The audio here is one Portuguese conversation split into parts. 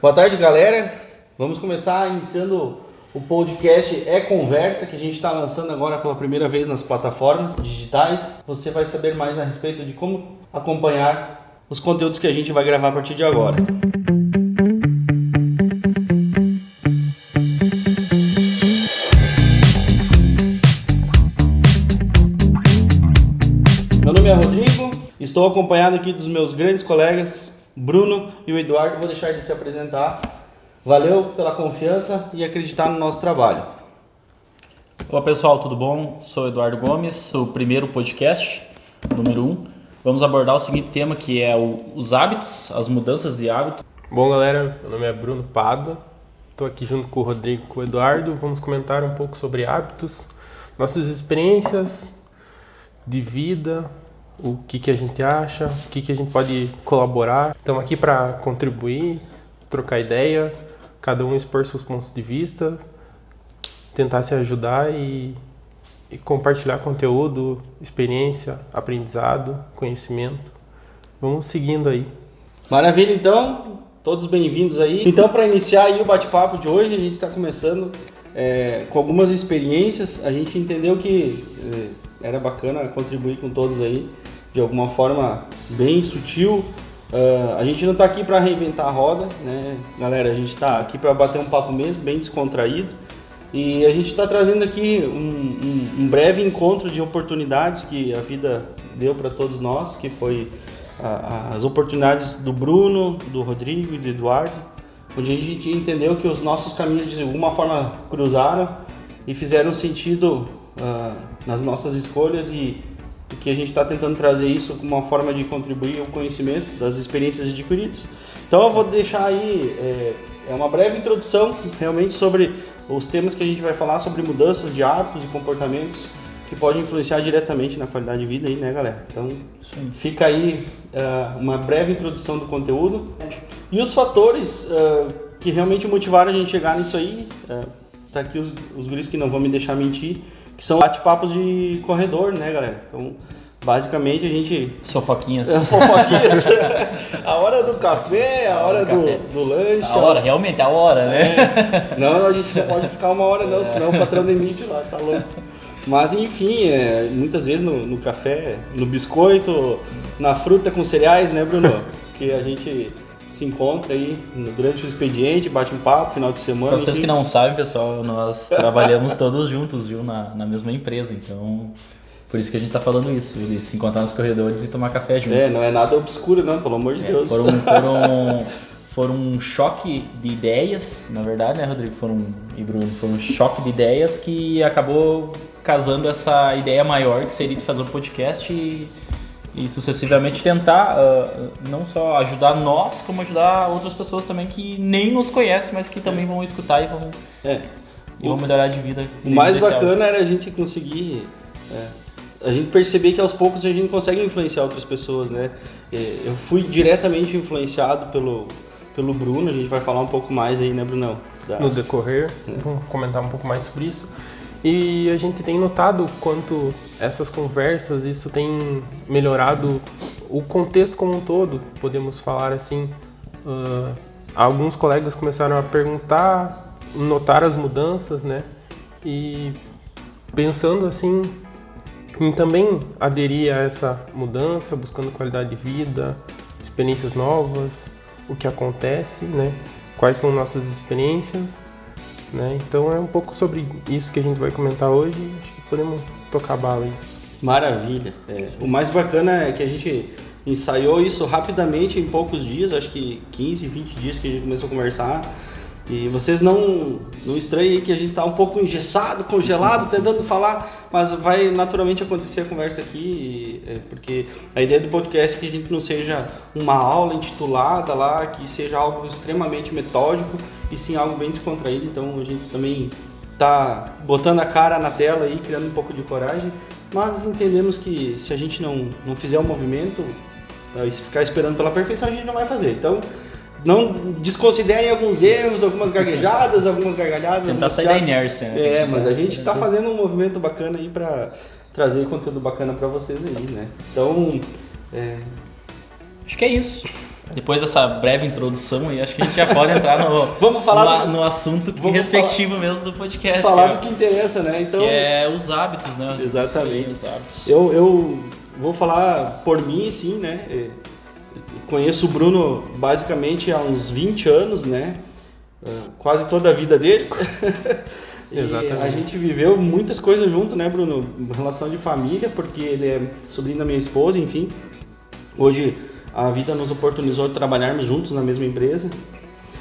Boa tarde, galera. Vamos começar iniciando o podcast É Conversa, que a gente está lançando agora pela primeira vez nas plataformas digitais. Você vai saber mais a respeito de como acompanhar os conteúdos que a gente vai gravar a partir de agora. Meu nome é Rodrigo, estou acompanhado aqui dos meus grandes colegas, Bruno e o Eduardo. Vou deixar de se apresentar. Valeu pela confiança e acreditar no nosso trabalho. Olá pessoal, tudo bom? Sou o Eduardo Gomes, o primeiro podcast, número 1. Vamos abordar o seguinte tema, que é os hábitos, as mudanças de hábito. Bom galera, meu nome é Bruno Pado, estou aqui junto com o Rodrigo e com o Eduardo. Vamos comentar um pouco sobre hábitos, nossas experiências de vida, o que a gente acha, o que a gente pode colaborar. Estamos aqui para contribuir, trocar ideia, cada um expor seus pontos de vista, tentar se ajudar e compartilhar conteúdo, experiência, aprendizado, conhecimento. Vamos seguindo aí. Maravilha, então, todos bem-vindos aí. Então, para iniciar aí o bate-papo de hoje, a gente está começando com algumas experiências. A gente entendeu que era bacana contribuir com todos aí, de alguma forma bem sutil. A gente não está aqui para reinventar a roda, né, galera? A gente está aqui para bater um papo mesmo, bem descontraído. E a gente está trazendo aqui um breve encontro de oportunidades que a vida deu para todos nós, que foi as oportunidades do Bruno, do Rodrigo e do Eduardo, onde a gente entendeu que os nossos caminhos de alguma forma cruzaram e fizeram sentido nas nossas escolhas, e que a gente está tentando trazer isso como uma forma de contribuir ao conhecimento das experiências adquiridas. Então eu vou deixar aí uma breve introdução realmente sobre os temas que a gente vai falar, sobre mudanças de hábitos e comportamentos que podem influenciar diretamente na qualidade de vida aí, né, galera? Então fica aí uma breve introdução do conteúdo e os fatores que realmente motivaram a gente chegar nisso aí. Tá aqui os guris que não vão me deixar mentir, que são bate-papos de corredor, né, galera? Então, basicamente a gente... Fofoquinhas. Fofoquinhas. A hora do café, a hora do lanche. A hora, realmente, a hora, né? Não, a gente não pode ficar uma hora não, senão o patrão demite lá, tá louco. Mas enfim, muitas vezes no café, no biscoito, na fruta com cereais, né, Bruno? Que a gente se encontra aí durante o expediente, bate um papo, final de semana. Pra vocês que não sabem, pessoal, nós trabalhamos todos juntos, viu, na mesma empresa, então por isso que a gente tá falando isso, de se encontrar nos corredores e tomar café junto. Não é nada obscuro não, pelo amor de Deus. Foram um choque de ideias, na verdade, né, Rodrigo? E Bruno, foi um choque de ideias que acabou casando essa ideia maior, que seria de fazer um podcast e sucessivamente tentar não só ajudar nós, como ajudar outras pessoas também que nem nos conhecem, mas que também vão escutar e vão melhorar de vida. O mais bacana era a gente conseguir, a gente perceber que aos poucos a gente consegue influenciar outras pessoas, né? Eu fui diretamente influenciado pelo Bruno, a gente vai falar um pouco mais aí, né, Brunão? No decorrer, vamos comentar um pouco mais sobre isso. E a gente tem notado quanto essas conversas, isso tem melhorado o contexto como um todo, podemos falar assim. Alguns colegas começaram a perguntar, notar as mudanças, né? E pensando assim em também aderir a essa mudança, buscando qualidade de vida, experiências novas, o que acontece, né? Quais são nossas experiências. Né? Então é um pouco sobre isso que a gente vai comentar hoje. Acho que podemos tocar a bala aí. Maravilha. O mais bacana é que a gente ensaiou isso rapidamente em poucos dias, acho que 15, 20 dias que a gente começou a conversar. E vocês não estranhem que a gente está um pouco engessado, congelado, tentando falar, mas vai naturalmente acontecer a conversa aqui, porque a ideia do podcast é que a gente não seja uma aula intitulada lá, que seja algo extremamente metódico, e sim algo bem descontraído. Então a gente também está botando a cara na tela e criando um pouco de coragem, mas entendemos que se a gente não fizer um movimento, se ficar esperando pela perfeição, a gente não vai fazer. Então, não desconsiderem alguns erros, algumas gaguejadas, algumas gargalhadas. Tentar sair da inércia, né? Mas a gente está fazendo um movimento bacana aí para trazer conteúdo bacana para vocês aí, né? Então, acho que é isso. Depois dessa breve introdução aí, acho que a gente já pode entrar Vamos falar no assunto respectivo mesmo do podcast. Falar do que interessa, né? Então, que é os hábitos, né? Exatamente. Sim, os hábitos. Eu vou falar por mim, sim, né? Conheço o Bruno basicamente há uns 20 anos, né? Quase toda a vida dele. E Exatamente. a gente viveu muitas coisas junto, né, Bruno? Em relação de família, porque ele é sobrinho da minha esposa, enfim. Hoje a vida nos oportunizou de trabalharmos juntos na mesma empresa.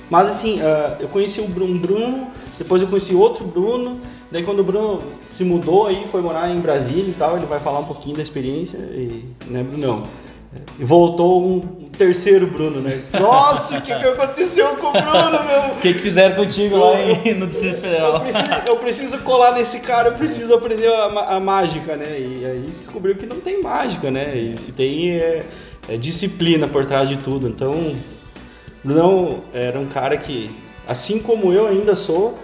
Mas assim, eu conheci o Bruno, depois eu conheci outro Bruno. Daí quando o Bruno se mudou aí, foi morar em Brasília e tal, ele vai falar um pouquinho da experiência, né, Brunão? E voltou um terceiro Bruno, né? Nossa, o que aconteceu com o Bruno, meu? O que fizeram contigo lá no Distrito Federal? Eu preciso colar nesse cara, eu preciso aprender a mágica, né? E aí descobriu que não tem mágica, né? E tem disciplina por trás de tudo. Então, Bruno era um cara que, assim como eu ainda sou,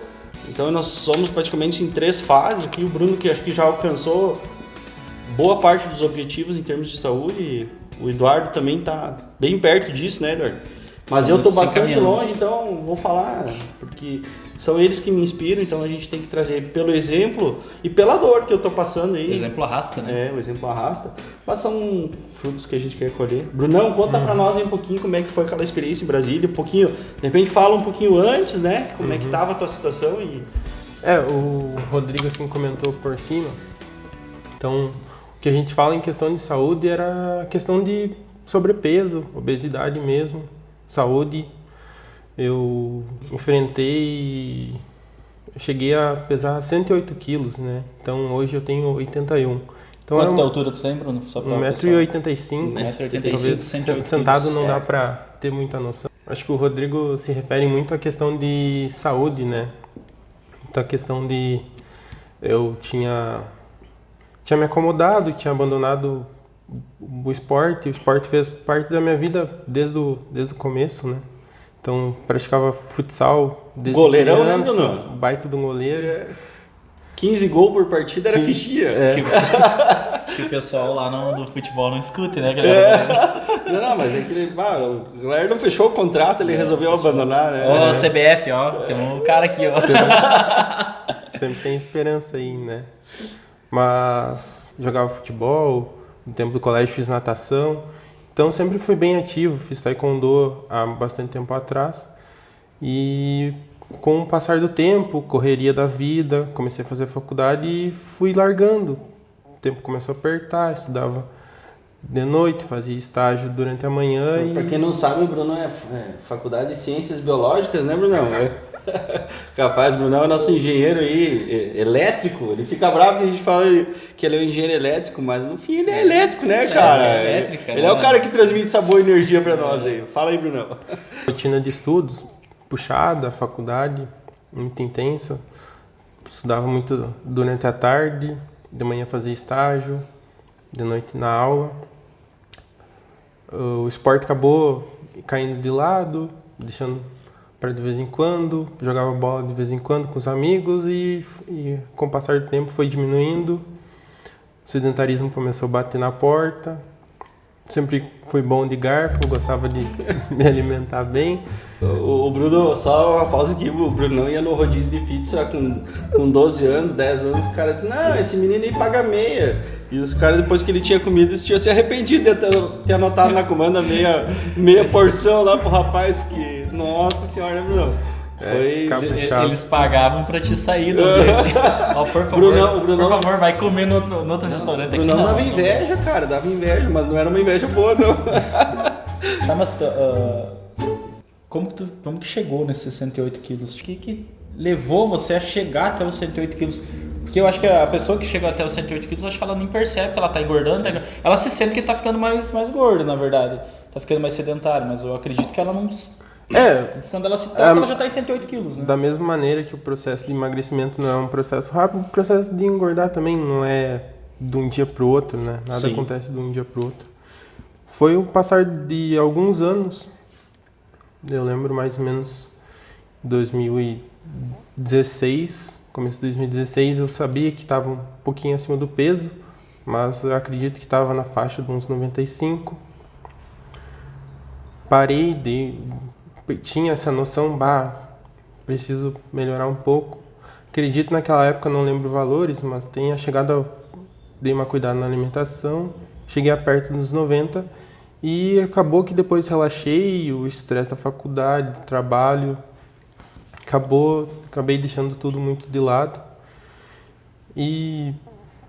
então nós somos praticamente em 3 fases aqui. O Bruno que acho que já alcançou boa parte dos objetivos em termos de saúde. O Eduardo também está bem perto disso, né, Eduardo? Mas eu estou bastante longe, então vou falar, porque são eles que me inspiram, então a gente tem que trazer pelo exemplo e pela dor que eu estou passando aí. O exemplo arrasta, né? O exemplo arrasta. Mas são frutos que a gente quer colher. Brunão, conta pra nós aí um pouquinho como é que foi aquela experiência em Brasília, um pouquinho, de repente fala um pouquinho antes, né? Como é que estava a tua situação e... O Rodrigo assim comentou por cima, então... O que a gente fala em questão de saúde era questão de sobrepeso, obesidade mesmo, saúde. Eu cheguei a pesar 108 quilos, né? Então hoje eu tenho 81. Então, quanto altura tu tem, Bruno? 1,85 m. 1,85 m, 108 sentado não dá pra ter muita noção. Acho que o Rodrigo se refere muito à questão de saúde, né? Então a questão de... Eu tinha me acomodado, tinha abandonado o esporte fez parte da minha vida desde o começo, né? Então, praticava futsal desde goleirão, criança, né, Bruno? Baita do goleiro. 15 gols por partida era fichinha. Que o pessoal lá do futebol não escute, né, galera? Não, mas é que o galera não fechou o contrato, ele resolveu abandonar, né? Ó, CBF, ó, tem um cara aqui, ó. Sempre tem esperança aí, né? Mas jogava futebol, no tempo do colégio fiz natação, então sempre fui bem ativo, fiz taekwondo há bastante tempo atrás e com o passar do tempo, correria da vida, comecei a fazer faculdade e fui largando, o tempo começou a apertar, estudava de noite, fazia estágio durante a manhã e... Pra quem não sabe, o Bruno é faculdade de Ciências Biológicas, né, Brunão? Capaz, Bruno é o nosso engenheiro aí, elétrico. Ele fica bravo que a gente fala que ele é um engenheiro elétrico, mas no fim ele é elétrico, né, cara? Ele é o cara que transmite essa boa energia pra nós aí. Fala aí, Brunão. Rotina de estudos, puxada, faculdade, muito intensa. Estudava muito durante a tarde, de manhã fazia estágio, de noite na aula. O esporte acabou caindo de lado, deixando para de vez em quando, jogava bola de vez em quando com os amigos e com o passar do tempo foi diminuindo. O sedentarismo começou a bater na porta. Sempre fui bom de garfo, gostava de me alimentar bem. O Bruno, só uma pausa aqui, o Bruno ia no rodízio de pizza com 12 anos, 10 anos, os caras diziam, não, esse menino aí paga meia. E os caras, depois que ele tinha comido, eles tinham se arrependido de ter anotado na comanda meia porção lá pro rapaz, porque, nossa senhora, né, Bruno? Eles pagavam pra te sair do dele. Ó, por favor, Brunão, por favor, vai comer no outro restaurante aqui. Brunão dava inveja, cara, dava inveja, mas não era uma inveja boa, não. Tá, mas como que chegou nesses 108 quilos? O que levou você a chegar até os 108 quilos? Porque eu acho que a pessoa que chega até os 108 quilos, acho que ela nem percebe que ela tá engordando. Ela se sente que tá ficando mais gorda, na verdade. Tá ficando mais sedentária, mas eu acredito que ela não... Quando ela se toca, ela já tá em 108 quilos, né? Da mesma maneira que o processo de emagrecimento não é um processo rápido, o processo de engordar também não é de um dia pro outro, né? Nada acontece de um dia pro outro. Foi o passar de alguns anos, eu lembro mais ou menos 2016, começo de 2016, eu sabia que estava um pouquinho acima do peso, mas eu acredito que estava na faixa de uns 95. parei, tinha essa noção, preciso melhorar um pouco. Acredito naquela época, não lembro valores, mas tenha chegado, dei uma cuidada na alimentação, cheguei a perto dos 90 e acabou que depois relaxei, o estresse da faculdade, do trabalho, acabei deixando tudo muito de lado e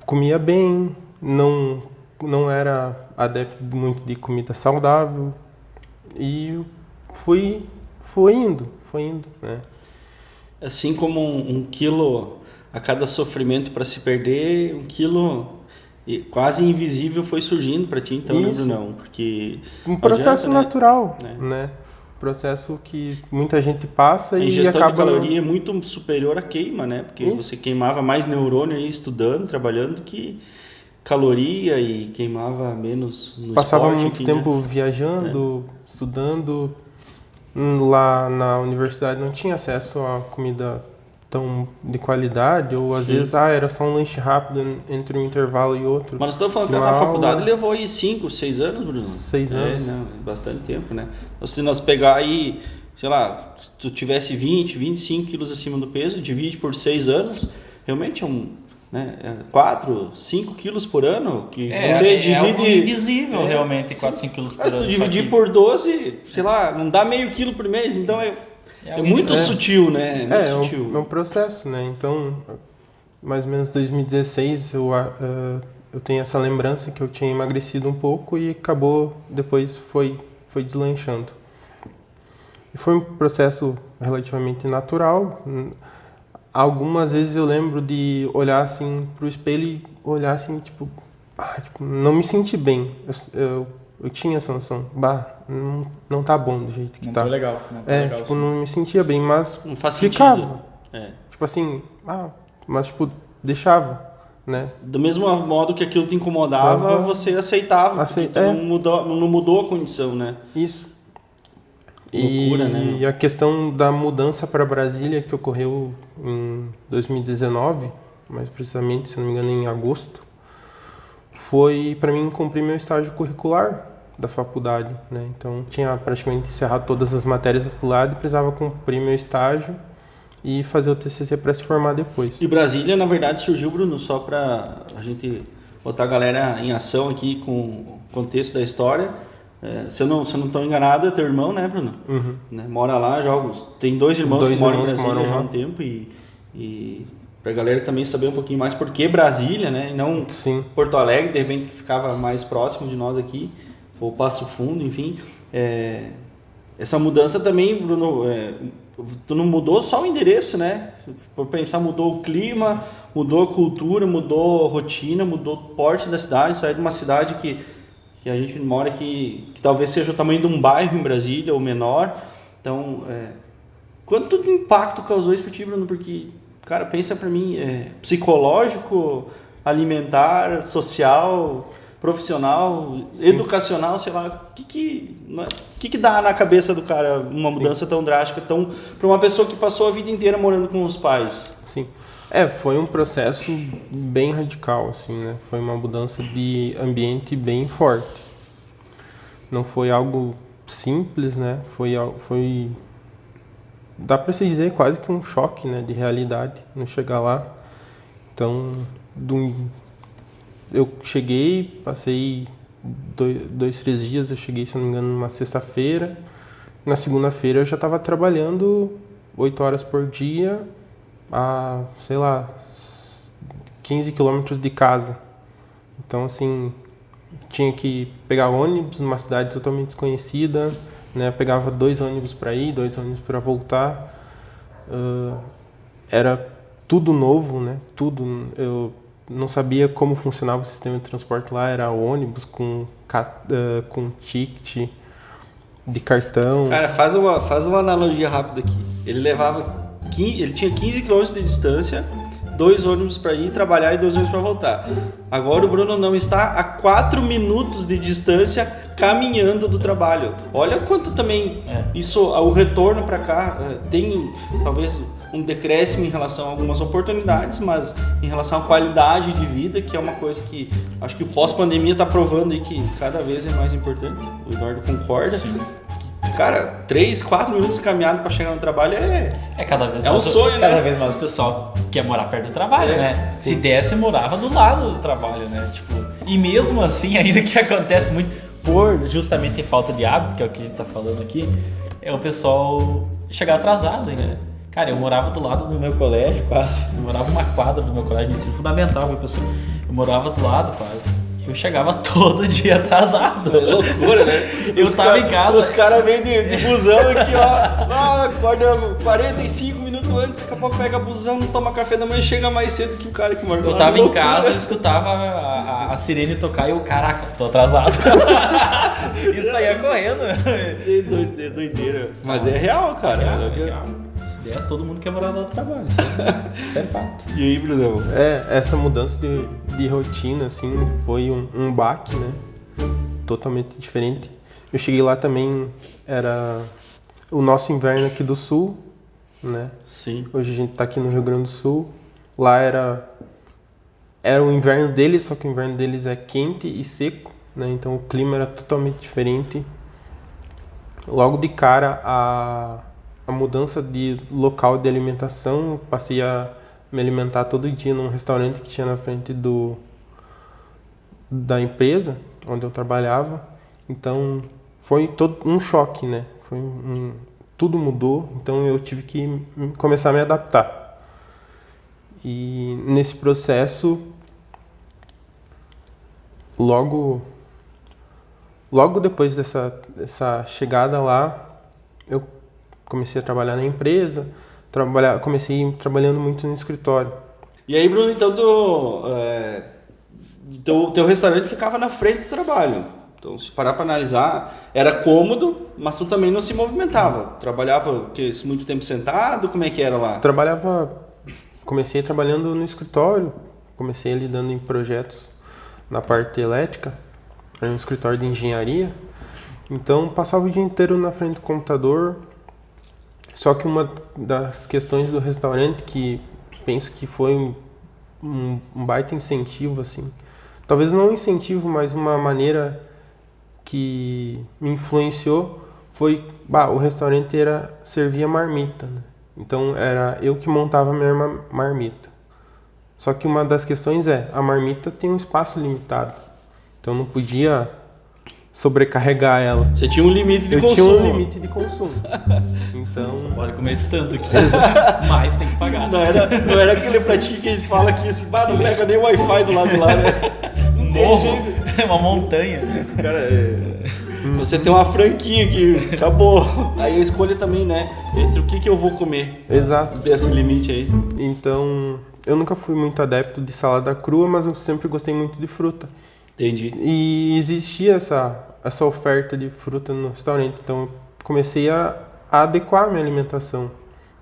comia bem, não era adepto muito de comida saudável e foi indo, né? Assim como um quilo a cada sofrimento para se perder, 1 quilo quase invisível foi surgindo para ti, então, né, Brunão? Porque um processo adianta, natural, né? Processo que muita gente passa e ingestão acaba... de caloria é muito superior à queima, né? Porque você queimava mais neurônio aí estudando, trabalhando, do que caloria e queimava menos no Passava esporte, muito enfim, tempo né? viajando, estudando. Lá na universidade não tinha acesso a comida tão de qualidade, ou às vezes era só um lanche rápido entre um intervalo e outro. Mas nós estamos falando que a faculdade levou aí 5, 6 anos, Bruno? 6 anos. Não, bastante tempo, né? Então, se nós pegar aí, sei lá, se tu tivesse 20, 25 quilos acima do peso, divide por 6 anos, realmente é 4, 5 quilos por ano, que você divide... É algo invisível, realmente, 4, 5 quilos por ano. Mas tu dividir por 12, sei lá, não dá meio quilo por mês, então é muito sutil, né? É um processo, né? Então, mais ou menos 2016, eu tenho essa lembrança que eu tinha emagrecido um pouco e acabou, depois foi deslanchando. E foi um processo relativamente natural. Algumas vezes eu lembro de olhar assim pro espelho e olhar assim, tipo, não me senti bem. Eu tinha essa noção, não tá bom do jeito que não tá. Não tá legal. Tipo, não me sentia bem, mas não faz ficava. Sentido. Tipo assim, mas tipo, deixava, né? Do mesmo modo que aquilo te incomodava, você aceitava, porque não mudou a condição, né? Isso. Loucura, né? E a questão da mudança para Brasília, que ocorreu em 2019, mais precisamente, se não me engano, em agosto, foi para mim cumprir meu estágio curricular da faculdade, né? Então, tinha praticamente encerrado todas as matérias da faculdade e precisava cumprir meu estágio e fazer o TCC para se formar depois. E Brasília, na verdade, surgiu, Bruno, só para a gente botar a galera em ação aqui com o contexto da história. Se eu não estou enganado, é teu irmão, né, Bruno? Uhum. Né? Mora lá, tem 2 irmãos que moram em Brasília já há um tempo e pra galera também saber um pouquinho mais por que Brasília, né, e não Porto Alegre, de repente que ficava mais próximo de nós aqui, ou Passo Fundo, enfim. Essa mudança também, Bruno, tu não mudou só o endereço, né? Por pensar, mudou o clima, mudou a cultura, mudou a rotina, mudou o porte da cidade, saiu de uma cidade que a gente mora aqui, que talvez seja o tamanho de um bairro em Brasília ou menor. Então, quanto de impacto causou isso para ti, Bruno? Porque, cara, pensa para mim, psicológico, alimentar, social, profissional, educacional, sei lá, o que dá na cabeça do cara uma mudança tão drástica, para uma pessoa que passou a vida inteira morando com os pais? Sim. Foi um processo bem radical, assim, né? Foi uma mudança de ambiente bem forte. Não foi algo simples, né? Foi dá para se dizer quase que um choque, né, de realidade no chegar lá. Então, eu cheguei, passei 2, 3 dias, eu cheguei, se não me engano, numa sexta-feira. Na segunda-feira eu já estava trabalhando 8 horas por dia, a, sei lá, 15 quilômetros de casa. Então, assim, tinha que pegar ônibus numa cidade totalmente desconhecida, né? Eu pegava 2 ônibus para ir, 2 ônibus para voltar. Era tudo novo, né? Tudo. Eu não sabia como funcionava o sistema de transporte lá. Era ônibus com ticket de cartão. Cara, faz uma analogia rápida aqui. Ele tinha 15 km de distância, 2 ônibus para ir trabalhar e 2 ônibus para voltar. Agora o Bruno não está a 4 minutos de distância caminhando do trabalho. Olha quanto também o retorno para cá tem talvez um decréscimo em relação a algumas oportunidades, mas em relação à qualidade de vida, que é uma coisa que acho que o pós-pandemia está provando aí que cada vez é mais importante. O Eduardo concorda. Sim. Cara, 3, 4 minutos caminhado pra chegar no trabalho Cada vez É mais um sonho, cada né? vez mais o pessoal quer morar perto do trabalho, É, né? Se desse, morava do lado do trabalho, né? Tipo, e mesmo assim, ainda que acontece muito por justamente ter falta de hábito, que é o que a gente tá falando aqui, é o pessoal chegar atrasado ainda, né? Cara, eu morava do lado do meu colégio, quase. Eu morava uma quadra do meu colégio de ensino fundamental, viu, pessoal? Eu morava do lado, quase. Eu chegava todo dia atrasado. É loucura, né? Eu tava em casa. Os caras vêm de busão aqui, ó. Acorda 45 minutos antes, daqui a pouco pega busão, não toma café da manhã, chega mais cedo que o cara que mora lá. Eu tava em Loucura. casa, eu escutava a sirene tocar e eu, caraca, tô atrasado. E saía correndo. É doideira. Mas é real, cara. Não adianta. Todo mundo quer morar no trabalho. Isso é fato. E aí, Brunão? Essa mudança de rotina, assim, foi um baque, né? Totalmente diferente. Eu cheguei lá também, era o nosso inverno aqui do sul, né? Sim. Hoje a gente tá aqui no Rio Grande do Sul. Lá era o inverno deles, só que o inverno deles é quente e seco, né? Então o clima era totalmente diferente. Logo de cara, a mudança de local de alimentação, eu passei a me alimentar todo dia num restaurante que tinha na frente da empresa onde eu trabalhava. Então foi todo um choque, né? Tudo mudou, então eu tive que começar a me adaptar. E nesse processo, logo depois dessa chegada lá, eu comecei a trabalhar na empresa, comecei trabalhando muito no escritório. E aí, Bruno, então teu restaurante ficava na frente do trabalho. Então, se parar para analisar, era cômodo, mas tu também não se movimentava. Trabalhava muito tempo sentado? Como é que era lá? Comecei trabalhando no escritório, comecei lidando em projetos na parte elétrica, era um escritório de engenharia. Então, passava o dia inteiro na frente do computador. Só que uma das questões do restaurante que penso que foi um baita incentivo, assim, talvez não um incentivo, mas uma maneira que me influenciou foi, o restaurante servia marmita, né? Então era eu que montava a minha marmita. Só que uma das questões a marmita tem um espaço limitado, então eu não podia sobrecarregar ela. Você tinha um limite de Eu consumo. tinha um limite de consumo. Então, Só pode comer esse tanto aqui. Mas tem que pagar. Não era aquele pratinho que a gente fala aqui assim, não pega nem o Wi-Fi do lado de lá, né? Não tem Morro, jeito. é uma montanha. Cara, você tem uma franquinha aqui, acabou. Aí a escolha também, né? Entre o que eu vou comer. exato. Desse limite aí. Então, eu nunca fui muito adepto de salada crua, mas eu sempre gostei muito de fruta. Entendi. E existia essa oferta de fruta no restaurante, então eu comecei a adequar a minha alimentação.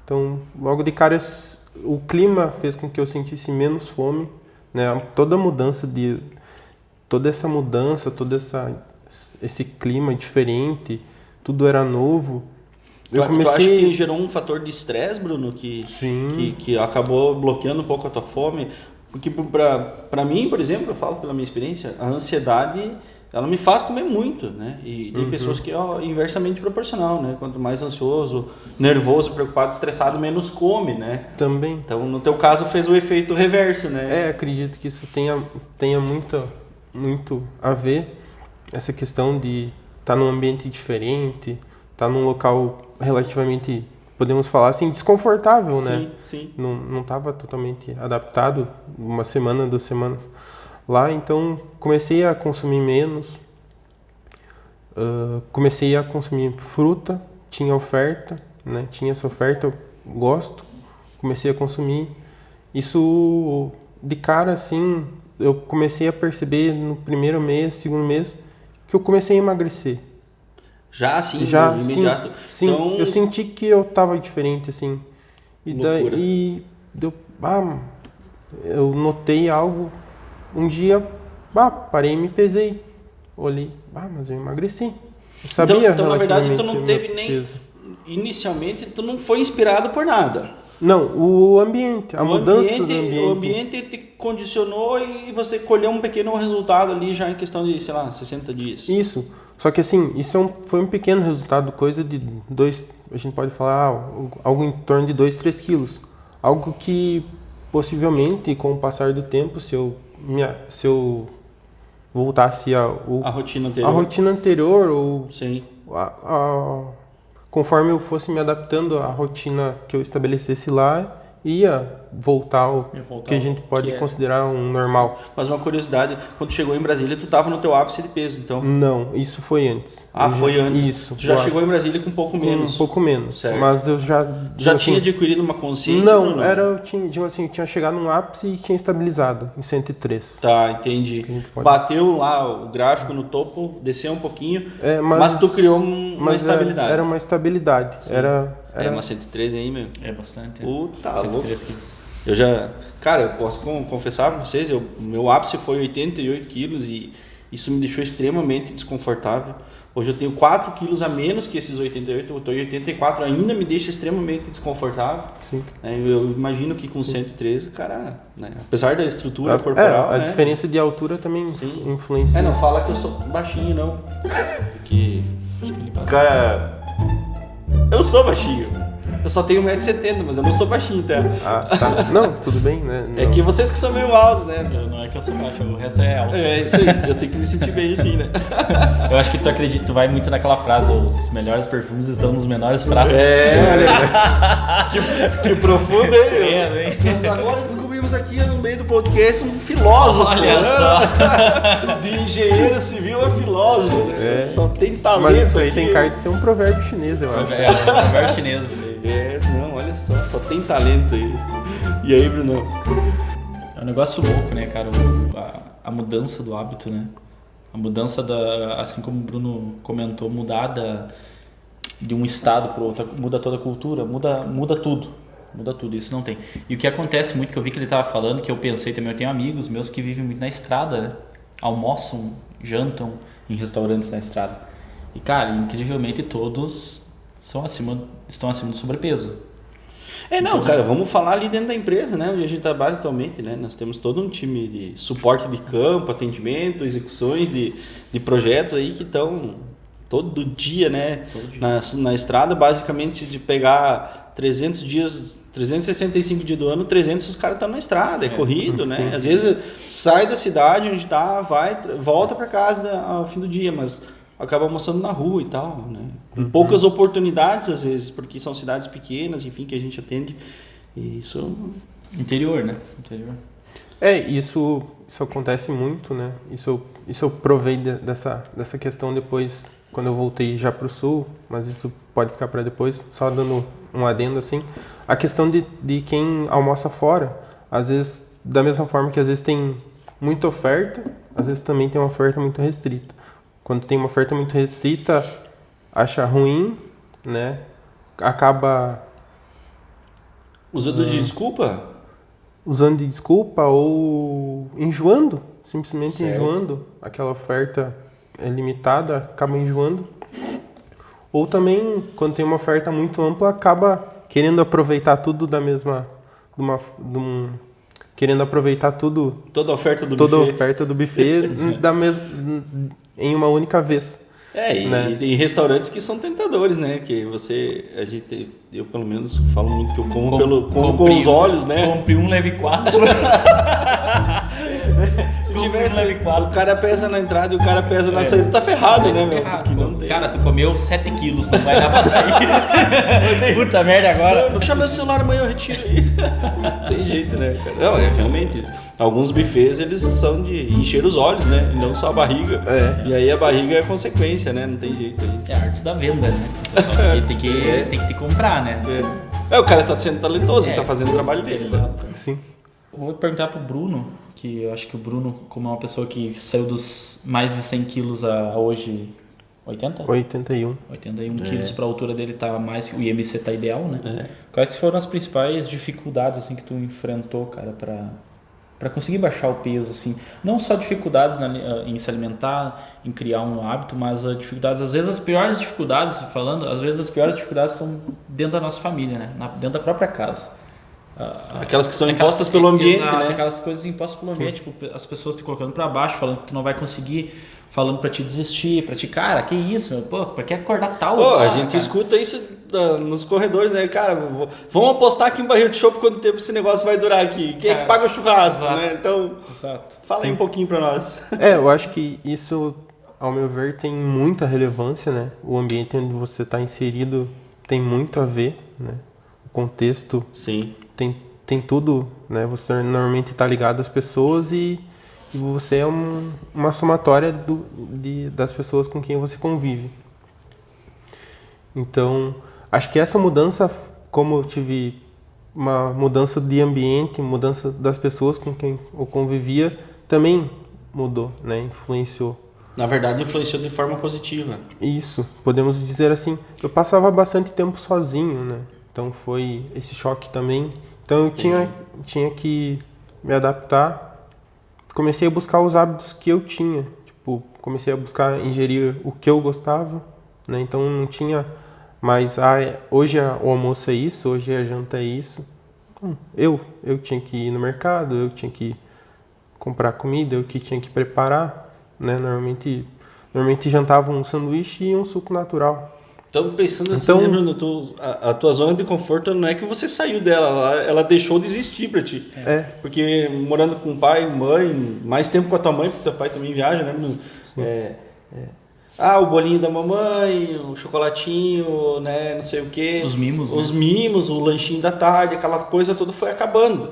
Então, logo de cara, o clima fez com que eu sentisse menos fome, né? Toda essa mudança, todo esse clima diferente, tudo era novo. Tu acha que gerou um fator de estresse, Bruno, Sim. que acabou bloqueando um pouco a tua fome? Porque pra mim, por exemplo, eu falo pela minha experiência, a ansiedade, ela me faz comer muito, né? E tem pessoas que é inversamente proporcional, né? Quanto mais ansioso, nervoso, preocupado, estressado, menos come, né? Também. Então, no teu caso, fez o efeito reverso, né? Acredito que isso tenha muito a ver, essa questão de estar num ambiente diferente, estar num local relativamente, podemos falar assim, desconfortável, né? Sim. Não estava totalmente adaptado, uma semana, 2 semanas lá, então comecei a consumir menos, comecei a consumir fruta, tinha oferta, né? Tinha essa oferta, eu gosto, comecei a consumir. Isso, de cara, assim, eu comecei a perceber no primeiro mês, segundo mês, que eu comecei a emagrecer. Já assim, Já, imediato. Sim, Então, eu senti que eu tava diferente, assim. E Loucura. daí, eu notei algo. Um dia, parei e me pesei. Olhei, mas eu emagreci. Eu sabia então na verdade, tu relativamente não o teve meu nem... peso. Inicialmente, tu não foi inspirado por nada. Não, o ambiente, a mudança do ambiente. O ambiente te condicionou e você colheu um pequeno resultado ali já em questão de, 60 dias. Isso. Só que assim, isso foi um pequeno resultado, coisa de a gente pode falar algo em torno de 2, 3 quilos. Algo que possivelmente, com o passar do tempo, se eu voltasse A rotina anterior. a rotina anterior ou Sim. conforme eu fosse me adaptando à rotina que eu estabelecesse lá, ia voltar ao que a gente pode considerar um normal. Mas uma curiosidade, quando tu chegou em Brasília, tu tava no teu ápice de peso, então? Não, isso foi antes. Foi antes. Isso. Tu já chegou em Brasília com um pouco menos. Um pouco menos. Certo. Mas eu já tinha adquirido uma consciência? Não, eu tinha chegado num ápice e tinha estabilizado em 103. Tá, entendi. Bateu lá o gráfico no topo, desceu um pouquinho, mas tu criou uma estabilidade. Era uma estabilidade. Era uma 103 aí, meu. É bastante. Puta, 103 louco. quilos. Eu já... Cara, eu posso confessar pra vocês, meu ápice foi 88 quilos e isso me deixou extremamente desconfortável. Hoje eu tenho 4 quilos a menos que esses 88, eu tô em 84, ainda me deixa extremamente desconfortável. Sim. Eu imagino que com 113, cara, né, apesar da estrutura corporal... a né, diferença de altura também influencia. não fala que eu sou baixinho, não. Porque... Cara... Eu sou baixinho. Eu só tenho 1,70m, mas eu não sou baixinho, tá? Tá. Não, tudo bem, né? É que vocês que são meio altos, né? Não é que eu sou baixo, o resto é alto. É isso aí, eu tenho que me sentir bem assim, né? Eu acho que tu vai muito naquela frase, os melhores perfumes estão nos menores frascos. Que profundo, hein, meu? É, Mas agora descobrimos aqui no meio do podcast um filósofo. Olha só. De engenheiro civil a filósofo. Né? Só tem talento. Mas isso aí aqui. tem cara de ser um provérbio chinês, eu acho. É, o provérbio chinês, isso aí. Não, olha só tem talento aí. E aí, Bruno? É um negócio louco, né, cara? A mudança do hábito, né? A mudança assim como o Bruno comentou, mudar de um estado para outro, muda toda a cultura, muda tudo. Muda tudo, isso não tem. E o que acontece muito, que eu vi que ele estava falando, que eu pensei também, eu tenho amigos meus que vivem muito na estrada, né? Almoçam, jantam em restaurantes na estrada. E, cara, incrivelmente todos estão acima do sobrepeso. Cara, vamos falar ali dentro da empresa, né? Onde a gente trabalha atualmente, né? Nós temos todo um time de suporte de campo, atendimento, execuções de projetos aí que estão todo dia, né? Na estrada, basicamente de pegar 365 dias do ano, 300 os caras estão na estrada, é corrido, né? Às vezes sai da cidade onde tá, volta para casa ao fim do dia, mas acaba almoçando na rua e tal, né? Com poucas oportunidades às vezes, porque são cidades pequenas, enfim, que a gente atende. E isso... Interior, né? Interior. Isso acontece muito, né? Isso eu provei dessa questão depois, quando eu voltei já pro sul, mas isso pode ficar para depois, só dando um adendo assim. A questão de quem almoça fora, às vezes, da mesma forma que às vezes tem muita oferta, às vezes também tem uma oferta muito restrita. Quando tem uma oferta muito restrita, acha ruim, né? Acaba usando de desculpa? Usando de desculpa ou enjoando, simplesmente certo. Enjoando. Aquela oferta é limitada, acaba enjoando. Ou também, quando tem uma oferta muito ampla, acaba querendo aproveitar tudo querendo aproveitar tudo. Toda a oferta do buffet. Toda a oferta do buffet em uma única vez. E tem restaurantes que são tentadores, né? Que eu pelo menos falo muito que eu como com os olhos, né? Compre um, leve 4. Se tivesse, o cara pesa na entrada e o cara pesa na saída, tá ferrado, né, meu? Porque não tem. Cara, tu comeu 7 quilos, não vai dar pra sair. Puta merda agora. Eu chamo meu celular amanhã, eu retiro aí. Não tem jeito, né, cara? Não, realmente, alguns buffets, eles são de encher os olhos, né? E não só a barriga. E aí a barriga é consequência, né? Não tem jeito aí. É a arte da venda, né? O pessoal tem que te comprar, né? O cara tá sendo talentoso, ele tá fazendo o trabalho dele. Exato. Sim. Vou perguntar pro Bruno, que eu acho que o Bruno, como é uma pessoa que saiu dos mais de 100 quilos a hoje 80? 81 quilos para a altura dele, tá mais, o IMC tá ideal, né? Quais foram as principais dificuldades assim que tu enfrentou, cara, para conseguir baixar o peso, assim? Não só dificuldades em se alimentar, em criar um hábito, mas dificuldades, às vezes as piores dificuldades estão dentro da nossa família, né? Dentro da própria casa. Aquelas que são impostas pelo ambiente, exato, né? Aquelas coisas impostas pelo ambiente, tipo, as pessoas te colocando para baixo, falando que tu não vai conseguir, falando pra te desistir, pra te, cara, que isso, meu? Pô, pra que acordar tal Pô, hora, a gente cara? escuta isso nos corredores, né? Cara, vamos apostar aqui em barril de chopp quanto tempo esse negócio vai durar aqui. Quem é que Cara, paga o churrasco, exato. né? Então, Exato. fala aí um pouquinho pra nós. Eu acho que isso, ao meu ver, tem muita relevância, né? O ambiente onde você está inserido tem muito a ver, né? O contexto Sim. tem tudo, né? Você normalmente está ligado às pessoas e você é uma somatória das pessoas com quem você convive. Então, acho que essa mudança, como eu tive uma mudança de ambiente, mudança das pessoas com quem eu convivia, também mudou, né? Influenciou. Na verdade, influenciou de forma positiva. Isso, podemos dizer assim. Eu passava bastante tempo sozinho, né? Então foi esse choque também. Então eu tinha que me adaptar. Comecei a buscar os hábitos que eu tinha. Tipo, comecei a buscar ingerir o que eu gostava, né? Então não tinha mais, hoje o almoço é isso, hoje a janta é isso. Eu tinha que ir no mercado, eu tinha que comprar comida, eu que tinha que preparar, né? Normalmente jantava um sanduíche e um suco natural. Então, pensando assim, Então- né, Bruno, a tua zona de conforto não é que você saiu dela, ela deixou de existir pra ti. Porque morando com pai, mãe, mais tempo com a tua mãe, porque teu pai também viaja, né, Bruno? O bolinho da mamãe, o chocolatinho, né, não sei o quê. Os mimos, Os mimos, o lanchinho da tarde, aquela coisa toda foi acabando.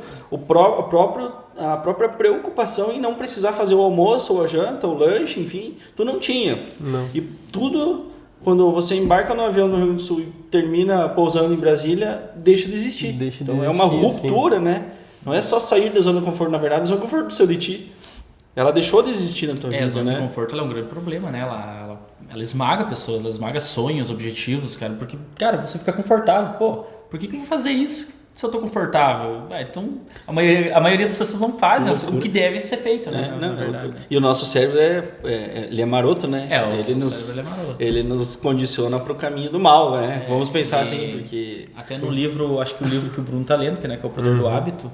A própria preocupação em não precisar fazer o almoço, ou a janta, ou o lanche, enfim, tu não tinha. Não. E tudo, quando você embarca no avião no Rio Grande do Sul e termina pousando em Brasília, deixa de existir. Deixa de Então é uma existir, ruptura, né? Não é só sair da zona de conforto, na verdade, a zona de conforto do seu de ti. Ela deixou de existir na tua A vida, zona né? de conforto ela é um grande problema, né? Ela esmaga pessoas, ela esmaga sonhos, objetivos, cara. Porque, cara, você fica confortável. Pô, por que eu vou fazer isso se eu tô confortável? Então, a maioria das pessoas não fazem o que deve ser feito, né? Na verdade. E o nosso cérebro ele é maroto, né? O cérebro é maroto. Ele nos condiciona pro caminho do mal, né? Vamos pensar assim, porque... Até no livro, acho que o livro que o Bruno tá lendo, que é o Poder do Hábito,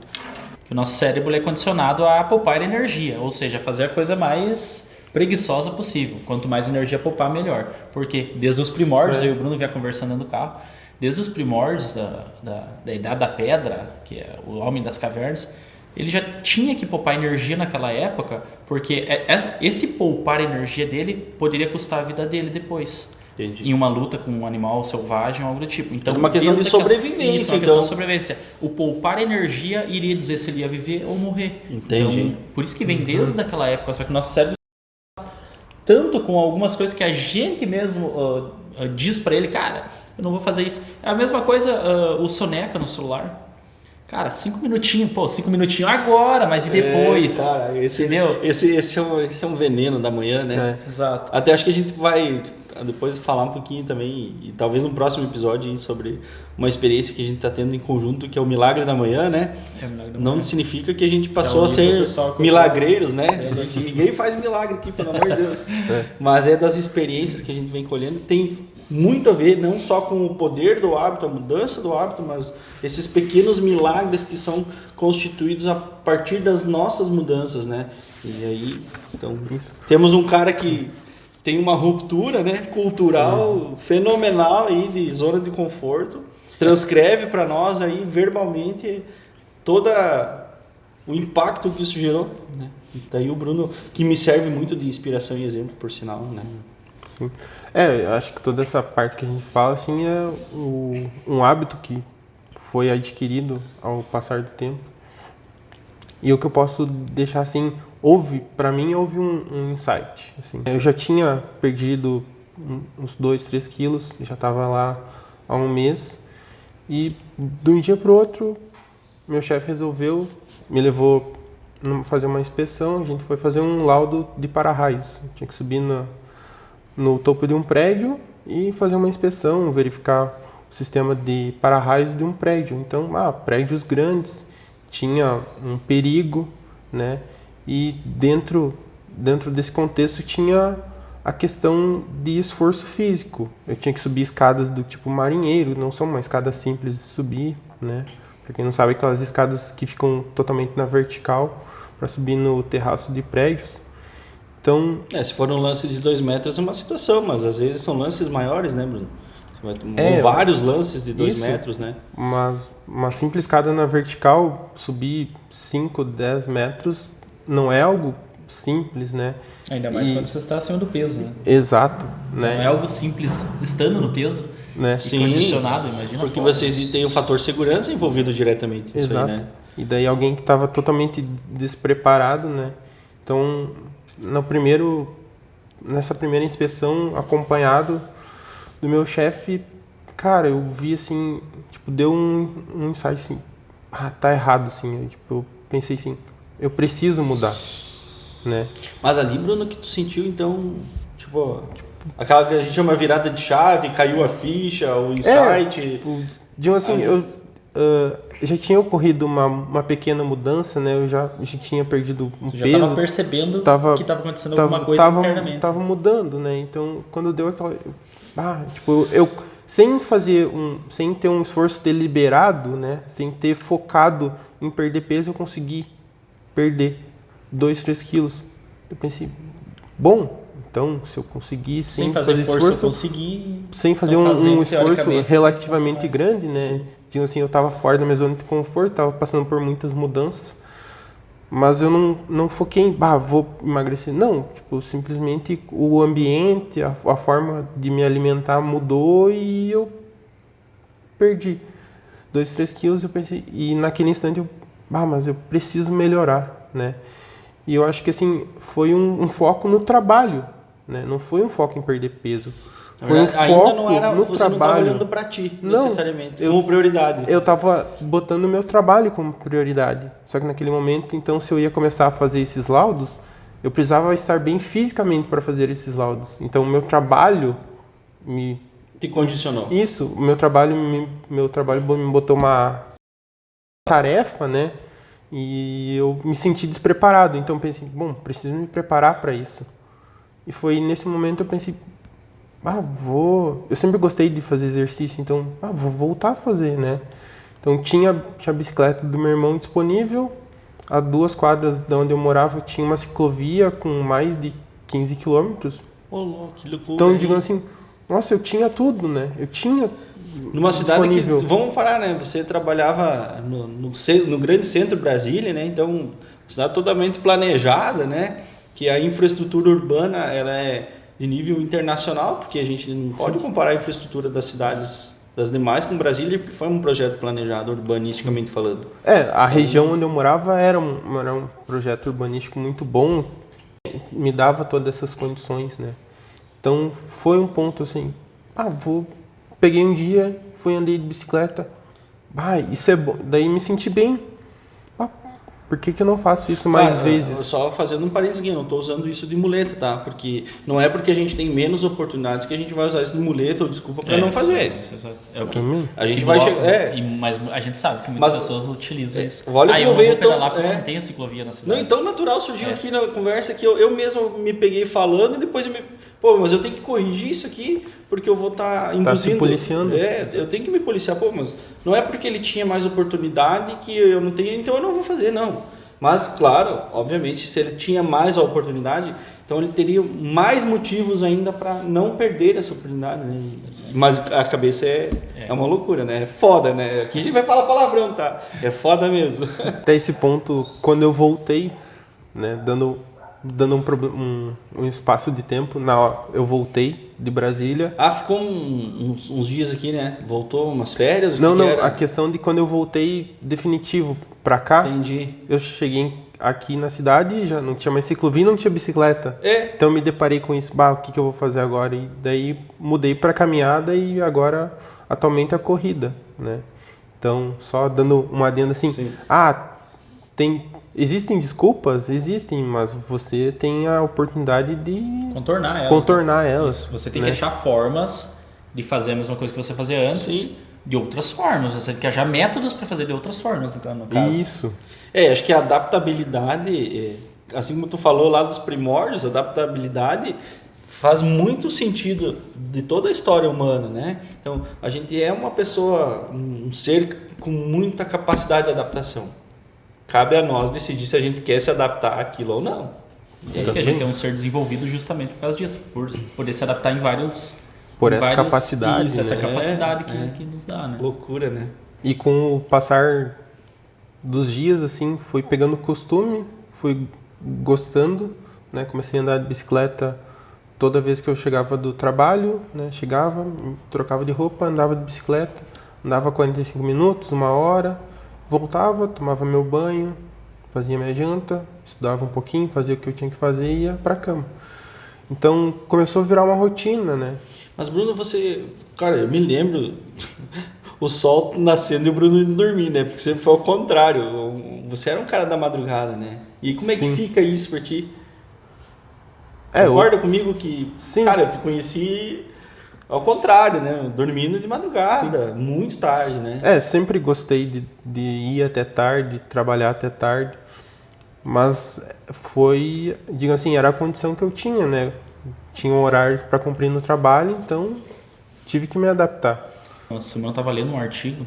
que o nosso cérebro é condicionado a poupar energia, ou seja, fazer a coisa mais preguiçosa possível. Quanto mais energia poupar, melhor. Porque desde os primórdios, eu e o Bruno vinha conversando no carro, desde os primórdios da Idade da Pedra, que é o homem das cavernas, ele já tinha que poupar energia naquela época, porque esse poupar energia dele poderia custar a vida dele depois. Entendi. Em uma luta com um animal selvagem ou algo do tipo. Então, Era uma questão de pensa que- sobrevivência, Isso, uma então. questão de sobrevivência. O poupar energia iria dizer se ele ia viver ou morrer. Entendi. Então, por isso que vem desde aquela época, só que o nosso cérebro tanto com algumas coisas que a gente mesmo diz pra ele, cara, eu não vou fazer isso. É a mesma coisa o soneca no celular. Cara, 5 minutinhos, 5 minutinhos agora, mas e depois? Cara, entendeu? Esse é um veneno da manhã, né? Exato. Até acho que a gente vai depois falar um pouquinho também, e talvez um próximo episódio aí, sobre uma experiência que a gente está tendo em conjunto, que é o Milagre da Manhã, né? É o Milagre da Não Manhã. significa que a gente passou a livro do ser pessoal que eu- milagreiros, né? Ninguém faz milagre aqui, pelo amor de Deus. Mas é das experiências que a gente vem colhendo, tem muito a ver não só com o poder do hábito, a mudança do hábito, mas esses pequenos milagres que são constituídos a partir das nossas mudanças, né? E aí, então, temos um cara que tem uma ruptura, né, cultural fenomenal aí de zona de conforto, transcreve para nós aí verbalmente toda o impacto que isso gerou, né? E daí o Bruno, que me serve muito de inspiração e exemplo, por sinal, né? Eu acho que toda essa parte que a gente fala assim é um hábito que foi adquirido ao passar do tempo. E o que eu posso deixar assim, para mim houve um insight. Assim. Eu já tinha perdido uns 2, 3 quilos, já estava lá há um mês. E de um dia para o outro, meu chefe resolveu, me levou fazer uma inspeção, a gente foi fazer um laudo de para-raios. Tinha que subir no topo de um prédio e fazer uma inspeção, verificar o sistema de para-raios de um prédio. Então, prédios grandes, tinha um perigo, né? E dentro desse contexto tinha a questão de esforço físico. Eu tinha que subir escadas do tipo marinheiro, não são uma escada simples de subir, né? Para quem não sabe, aquelas escadas que ficam totalmente na vertical para subir no terraço de prédios. Então, Se for um lance de 2 metros é uma situação, mas às vezes são lances maiores, né, Bruno? Ou vários lances de 2 metros, né? uma simples escada na vertical, subir 5, 10 metros, não é algo simples, né? Ainda mais quando você está acima do peso, né? Exato, né? Não é algo simples estando no peso, né? e condicionado, imagina. Porque fora. vocês têm o fator segurança envolvido diretamente nisso Exato. aí, né? E daí alguém que estava totalmente despreparado, né? Então, nessa primeira inspeção, acompanhado do meu chefe, cara, eu vi assim, tipo, deu um insight assim, tá errado, assim. Eu pensei assim, eu preciso mudar, né? Mas ali, Bruno, que tu sentiu, então, tipo, aquela que a gente chama virada de chave, caiu a ficha, o insight... Assim, eu já tinha ocorrido uma pequena mudança, né? Eu já tinha perdido um peso. Já estava percebendo que estava acontecendo alguma coisa internamente. Tava mudando, né? Então, quando deu aquela... eu sem ter um esforço deliberado, né? Sem ter focado em perder peso, eu consegui perder 2, 3 quilos. Eu pensei, bom, então se eu conseguir sem fazer esforço, eu consegui, sem fazer um esforço relativamente grande, né? Então, assim, eu estava fora da minha zona de conforto, estava passando por muitas mudanças, mas eu não foquei em, vou emagrecer. Não, tipo, simplesmente o ambiente, a forma de me alimentar mudou e eu perdi 2, 3 quilos. Eu pensei, e naquele instante mas eu preciso melhorar, né? E eu acho que, assim, foi um foco no trabalho, né? Não foi um foco em perder peso. Foi um foco no trabalho. Você não estava olhando para ti, necessariamente, como prioridade. Eu estava botando o meu trabalho como prioridade. Só que naquele momento, então, se eu ia começar a fazer esses laudos, eu precisava estar bem fisicamente para fazer esses laudos. Então, o meu trabalho te condicionou. Isso, o meu trabalho me botou uma tarefa, né? E eu me senti despreparado. Então, eu pensei, bom, preciso me preparar para isso. E foi nesse momento eu pensei, eu sempre gostei de fazer exercício, então, vou voltar a fazer, né? Então, tinha a bicicleta do meu irmão disponível, a 2 quadras de onde eu morava tinha uma ciclovia com mais de 15 quilômetros. Que loucura. Então, digamos assim, nossa, eu tinha tudo, né? Eu tinha numa cidade disponível. Que, vamos parar, né? Você trabalhava no grande centro Brasília, né? Então, cidade totalmente planejada, né? Que a infraestrutura urbana, ela é de nível internacional, porque a gente não pode comparar a infraestrutura das cidades das demais com Brasília, porque foi um projeto planejado urbanisticamente falando. A região onde eu morava era um projeto urbanístico muito bom, me dava todas essas condições, né? Então foi um ponto assim, peguei um dia, andei de bicicleta, isso é bom, daí me senti bem. Por que eu não faço isso mais vezes? Só fazendo um parênteses aqui, eu não estou usando isso de muleta, tá? Porque não é porque a gente tem menos oportunidades que a gente vai usar isso de muleta ou desculpa para não fazer. É o que a gente vai chegar. Mas a gente sabe que muitas pessoas utilizam isso. Olha eu vou pedalar porque não tem a ciclovia na cidade. Não, então natural surgiu aqui na conversa que eu mesmo me peguei falando e depois mas eu tenho que corrigir isso aqui porque eu vou estar induzindo. Tá se policiando. Eu tenho que me policiar. Mas não é porque ele tinha mais oportunidade que eu não tenho, então eu não vou fazer, não. Mas, claro, obviamente, se ele tinha mais a oportunidade, então ele teria mais motivos ainda para não perder essa oportunidade, né? Mas a cabeça é uma loucura, né? É foda, né? Aqui a gente vai falar palavrão, tá? É foda mesmo. Até esse ponto, quando eu voltei, né, dando um espaço de tempo, eu voltei de Brasília. Ficou uns dias aqui, né? Voltou umas férias? Não, a questão de quando eu voltei definitivo pra cá. Entendi. Eu cheguei aqui na cidade e já não tinha mais ciclovia, não tinha bicicleta. Então eu me deparei com isso, o que eu vou fazer agora? E daí mudei pra caminhada e agora atualmente a corrida, né? Então, só dando uma adenda assim, Sim. Existem desculpas? Existem, mas você tem a oportunidade de contornar elas. Isso. Você tem que achar formas de fazer a mesma coisa que você fazia antes. Sim. De outras formas. Você tem que achar métodos para fazer de outras formas, no caso. Isso. Acho que a adaptabilidade, assim como tu falou lá dos primórdios, a adaptabilidade faz muito sentido de toda a história humana, né? Então, a gente é uma pessoa, um ser com muita capacidade de adaptação. Cabe a nós decidir se a gente quer se adaptar àquilo ou não. E aí que a gente é um ser desenvolvido justamente por causa disso, por poder se adaptar em vários... Por essa capacidade, isso, essa né? capacidade que nos dá, né? Loucura, né? E com o passar dos dias, assim, fui pegando costume, fui gostando, né? Comecei a andar de bicicleta toda vez que eu chegava do trabalho, né? Chegava, me trocava de roupa, andava de bicicleta, andava 45 minutos, 1 hora, voltava, tomava meu banho, fazia minha janta, estudava um pouquinho, fazia o que eu tinha que fazer e ia pra cama. Então começou a virar uma rotina, né? Mas Bruno, cara, eu me lembro o sol nascendo e o Bruno indo dormir, né? Porque você foi ao contrário, você era um cara da madrugada, né? E como é que fica isso pra ti? Concorda comigo que, sim, cara, eu te conheci ao contrário, né? Dormindo de madrugada, muito tarde, né? Sempre gostei de ir até tarde, trabalhar até tarde, mas foi, digo assim, era a condição que eu tinha, né? Tinha um horário para cumprir no trabalho, então tive que me adaptar. Essa semana eu estava lendo um artigo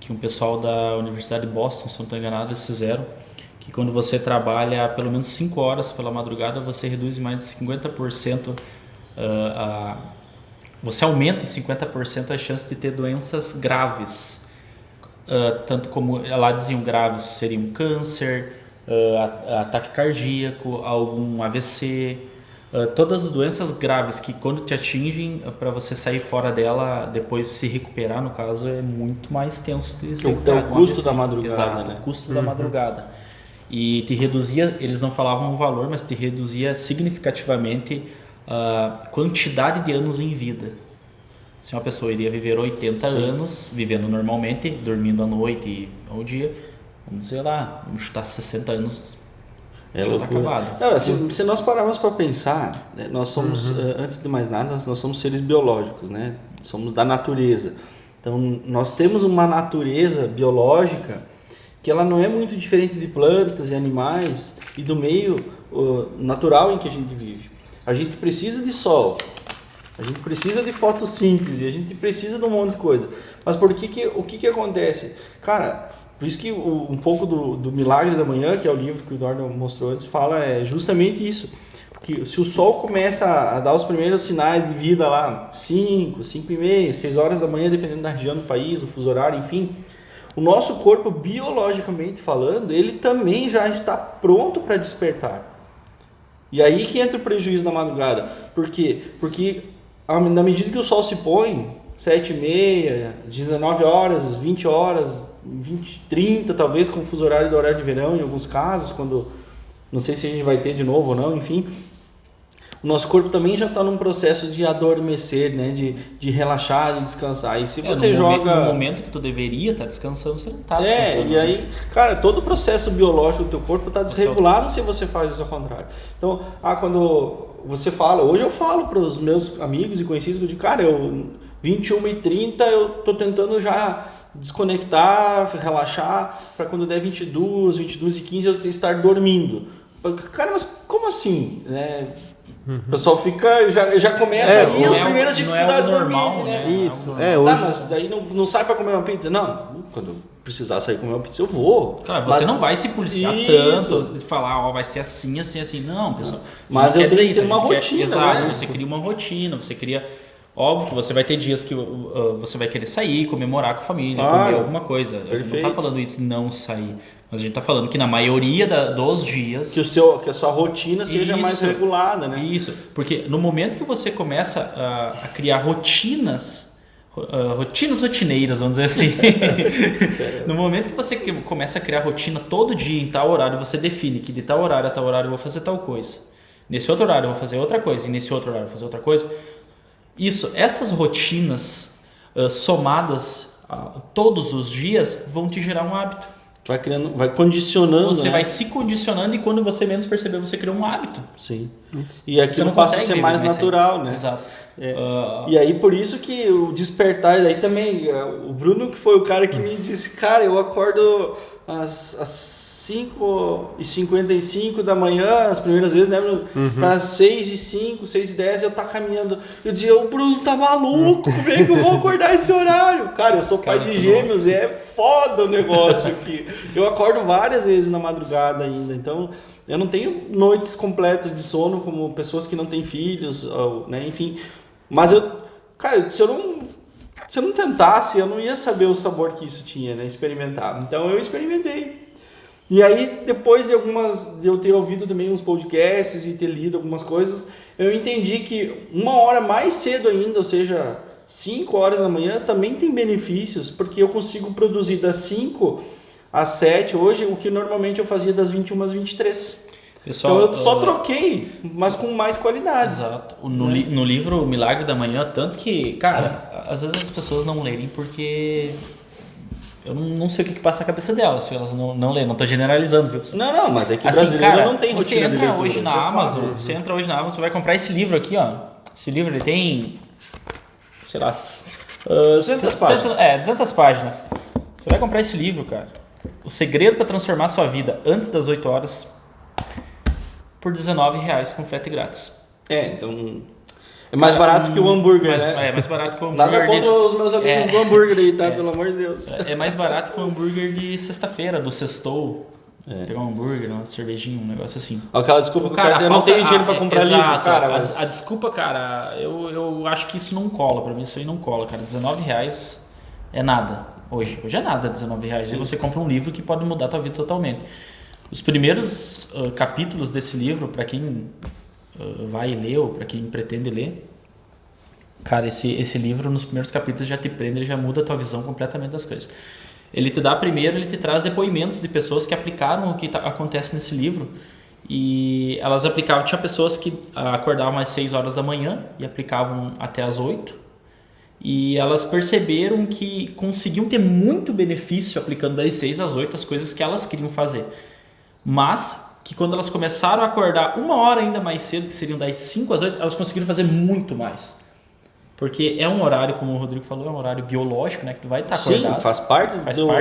que um pessoal da Universidade de Boston, se não estou enganado, eles fizeram, que quando você trabalha pelo menos 5 horas pela madrugada, você reduz mais de 50%, você aumenta em 50% a chance de ter doenças graves. Tanto como lá diziam graves, seriam câncer, ataque cardíaco, algum AVC, todas as doenças graves que quando te atingem, para você sair fora dela, depois se recuperar, no caso, é muito mais tenso. É o custo da madrugada, exato, né? O custo da madrugada. E te reduzia, eles não falavam o valor, mas te reduzia significativamente a quantidade de anos em vida. Se uma pessoa iria viver 80 anos, vivendo normalmente, dormindo à noite e ao dia, vamos dizer lá, vamos chutar 60 anos, já está acabado. Não, se nós pararmos para pensar, né, nós somos, antes de mais nada, nós somos seres biológicos, né? Somos da natureza. Então, nós temos uma natureza biológica que ela não é muito diferente de plantas e animais e do meio natural em que a gente vive. A gente precisa de sol, a gente precisa de fotossíntese, a gente precisa de um monte de coisa. Mas o que acontece? Cara, por isso que um pouco do Milagre da Manhã, que é o livro que o Eduardo mostrou antes, fala justamente isso. Porque se o sol começa a dar os primeiros sinais de vida lá, 5, 5 e meia, 6 horas da manhã, dependendo da região do país, o fuso horário, enfim, o nosso corpo, biologicamente falando, ele também já está pronto para despertar. E aí que entra o prejuízo da madrugada. Por quê? Porque na medida que o sol se põe, 7h30, 19 horas, 20 horas, 20, 30 talvez, com o fuso horário do horário de verão em alguns casos, quando não sei se a gente vai ter de novo ou não, enfim, o nosso corpo também já está num processo de adormecer, né? De relaxar, de descansar. E se você joga... No momento que tu deveria estar descansando, você não está descansando. E aí, cara, todo o processo biológico do teu corpo está desregulado se você faz isso ao contrário. Então, quando você fala... Hoje eu falo para os meus amigos e conhecidos, eu digo, cara, 21h30 eu tô tentando já desconectar, relaxar, para quando der 22h15 eu estar dormindo. Cara, mas como assim? Né? O pessoal fica, já começa aí as primeiras dificuldades do ambiente, né? Isso. Hoje... mas daí não sai para comer uma pizza? Não, quando eu precisar sair comer uma pizza, eu vou. Claro, você não vai se policiar tanto, de falar, vai ser assim, assim, assim. Não, pessoal. Mas eu tenho que ter uma rotina, exato, né? Você cria uma rotina, você cria... Óbvio que você vai ter dias que você vai querer sair, comemorar com a família, comer alguma coisa. A gente não está falando isso de não sair. Mas a gente está falando que na maioria dos dias... Que a sua rotina seja mais regulada, né? Isso, porque no momento que você começa a criar rotinas rotineiras, vamos dizer assim. No momento que você começa a criar rotina todo dia em tal horário, você define que de tal horário a tal horário eu vou fazer tal coisa. Nesse outro horário eu vou fazer outra coisa. E nesse outro horário eu vou fazer outra coisa. Essas rotinas somadas todos os dias vão te gerar um hábito. Vai condicionando. Você vai se condicionando e quando você menos perceber, você criou um hábito. Sim. E aquilo passa a ser mais natural, né? Exato. E aí por isso que o despertar, daí também, o Bruno que foi o cara que me disse, cara, eu acordo às 5h55 da manhã, as primeiras vezes, né, Bruno? Para 6h05, 6h10 eu tá caminhando. Eu dizia, o Bruno tá maluco, como é que eu vou acordar esse horário? Cara, eu sou pai de gêmeos, foda o negócio aqui. Eu acordo várias vezes na madrugada ainda, então Eu não tenho noites completas de sono como pessoas que não têm filhos, ou, né, enfim. Mas cara, se eu não tentasse, eu não ia saber o sabor que isso tinha, né, experimentar. Então eu experimentei. E aí, depois de eu ter ouvido também uns podcasts e ter lido algumas coisas, eu entendi que 1 hora mais cedo ainda, ou seja, 5 horas da manhã, também tem benefícios, porque eu consigo produzir das 5 às 7 hoje, o que normalmente eu fazia das 21 às 23. Pessoal, então eu só troquei, mas com mais qualidade. Exato. No livro O Milagre da Manhã, tanto que, cara, às vezes as pessoas não lerem porque... Eu não sei o que passa na cabeça delas, se elas não lerem, não tô generalizando, viu? Não, mas é que o assim, brasileiro cara, não tem rotina de leitura. Você entra hoje na Amazon, você vai comprar esse livro aqui, ó. Esse livro, ele tem, sei lá... 200 páginas. 200 páginas. Você vai comprar esse livro, cara. O Segredo para Transformar Sua Vida Antes das 8 horas por R$19 com frete grátis. Então... É mais barato que o hambúrguer, né? É mais barato que o hambúrguer. Nada contra os meus amigos do hambúrguer aí, tá? Pelo amor de Deus. É mais barato que o hambúrguer de sexta-feira, do sextou. Pegar um hambúrguer, uma cervejinha, um negócio assim. Aquela desculpa que eu não tenho dinheiro pra comprar livro, cara. Mas... A desculpa, cara, eu acho que isso não cola. Pra mim isso aí não cola, cara. R$19 é nada. Hoje é nada R$19. E você compra um livro que pode mudar a tua vida totalmente. Os primeiros capítulos desse livro, pra quem... vai ler ou para quem pretende ler, cara, esse livro nos primeiros capítulos já te prende, ele já muda a tua visão completamente das coisas. Ele te traz depoimentos de pessoas que aplicaram o que acontece nesse livro, e elas aplicavam, tinha pessoas que acordavam às 6 horas da manhã e aplicavam até às 8, e elas perceberam que conseguiam ter muito benefício aplicando das 6 às 8 as coisas que elas queriam fazer, mas que quando elas começaram a acordar 1 hora ainda mais cedo, que seriam das 5 às 8, elas conseguiram fazer muito mais. Porque é um horário, como o Rodrigo falou, é um horário biológico, né? Que tu vai estar acordado. Sim, faz parte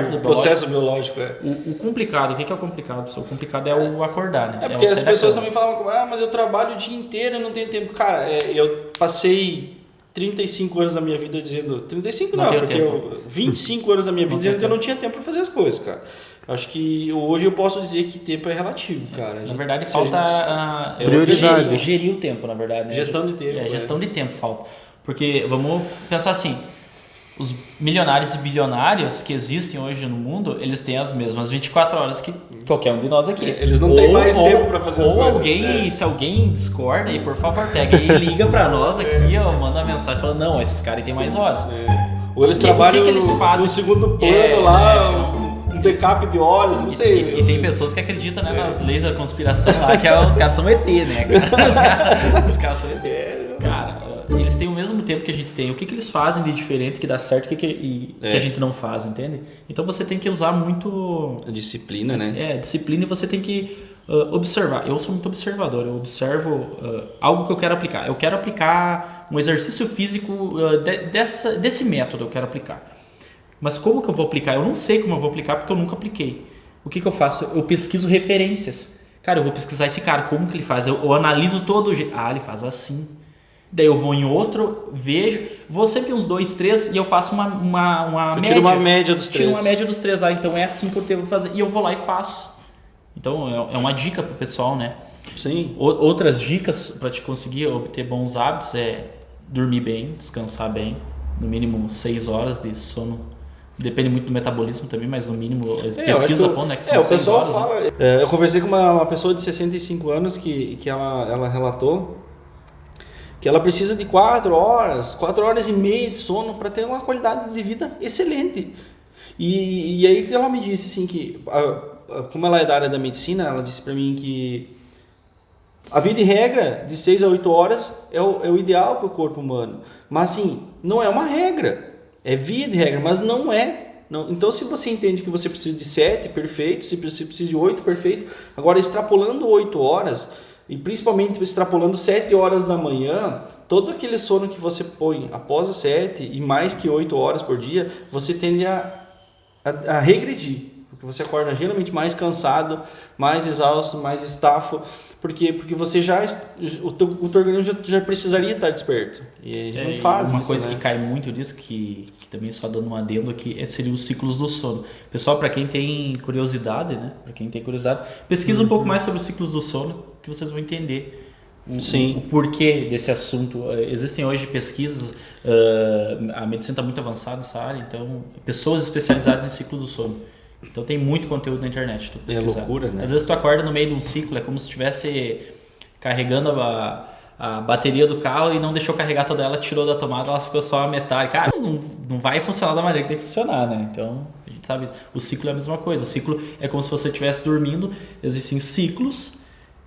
do processo biológico. O complicado, o que é o complicado? O complicado é o acordar, né? Porque as pessoas também falam, mas eu trabalho o dia inteiro e não tenho tempo. Cara, eu passei 35 anos da minha vida dizendo... 35 não porque 25 anos da minha vida dizendo que eu não tinha tempo para fazer as coisas, cara. Acho que hoje eu posso dizer que tempo é relativo, cara. Na verdade, falta prioridade. Gerir o tempo, na verdade. Né? Gestão de tempo. Gestão de tempo falta. Porque, vamos pensar assim, os milionários e bilionários que existem hoje no mundo, eles têm as mesmas 24 horas que qualquer um de nós aqui. Eles não têm mais tempo para fazer as coisas. Se alguém discorda aí, por favor, pega e liga para nós aqui, ó, manda uma mensagem falando, não, esses caras têm mais horas. Ou eles trabalham no segundo plano lá... backup de horas, não sei. E tem pessoas que acreditam, né, nas leis da conspiração lá, que os caras são ET, né? Os caras são ET. Cara, eles têm o mesmo tempo que a gente tem. O que eles fazem de diferente, que dá certo, que a gente não faz, entende? Então você tem que usar muito... A disciplina, né? Disciplina, e você tem que observar. Eu sou muito observador, eu observo algo que eu quero aplicar. Eu quero aplicar um exercício físico desse método, eu quero aplicar. Mas como que eu vou aplicar? Eu não sei como eu vou aplicar porque eu nunca apliquei. O que eu faço? Eu pesquiso referências. Cara, eu vou pesquisar esse cara, como que ele faz? Eu analiso todo o jeito. Ah, ele faz assim. Daí eu vou em outro, vejo, vou sempre uns 2, 3 e eu faço uma média. Tiro uma média dos 3. Tiro uma média dos 3. Então é assim que eu devo fazer. E eu vou lá e faço. Então é uma dica pro pessoal, né? Sim. Outras dicas para te conseguir obter bons hábitos é dormir bem, descansar bem. No mínimo 6 horas de sono. Depende muito do metabolismo também, mas no mínimo pesquisa ponto, né, que são o pessoal horas, fala... Né? Eu conversei com uma pessoa de 65 anos que ela relatou que ela precisa de 4 horas e meia de sono para ter uma qualidade de vida excelente. E aí ela me disse assim que, como ela é da área da medicina, ela disse para mim que a vida em regra de 6 a 8 horas é o ideal para o corpo humano. Mas assim, não é uma regra. É via de regra, mas não é. Não. Então, se você entende que você precisa de 7, perfeito. Se você precisa de 8, perfeito. Agora, extrapolando 8 horas, e principalmente extrapolando 7 horas da manhã, todo aquele sono que você põe após as 7 e mais que 8 horas por dia, você tende a regredir. Porque você acorda geralmente mais cansado, mais exausto, mais estafo. Porque você já, o teu organismo já precisaria estar desperto. E a gente não faz uma isso, coisa né? que cai muito disso, que também só dando um adendo aqui, seria os ciclos do sono. Pessoal, para quem tem curiosidade, né? Para quem tem curiosidade, pesquisa um pouco mais sobre os ciclos do sono, que vocês vão entender o porquê desse assunto. Existem hoje pesquisas, a medicina está muito avançada nessa área, então pessoas especializadas em ciclo do sono. Então tem muito conteúdo na internet. Tu pesquisar. loucura, né? Às vezes tu acorda no meio de um ciclo, é como se estivesse carregando a bateria do carro e não deixou carregar toda ela, tirou da tomada, ela ficou só a metade. Cara, não vai funcionar da maneira que tem que funcionar, né? Então, a gente sabe, o ciclo é a mesma coisa. O ciclo é como se você estivesse dormindo, existem ciclos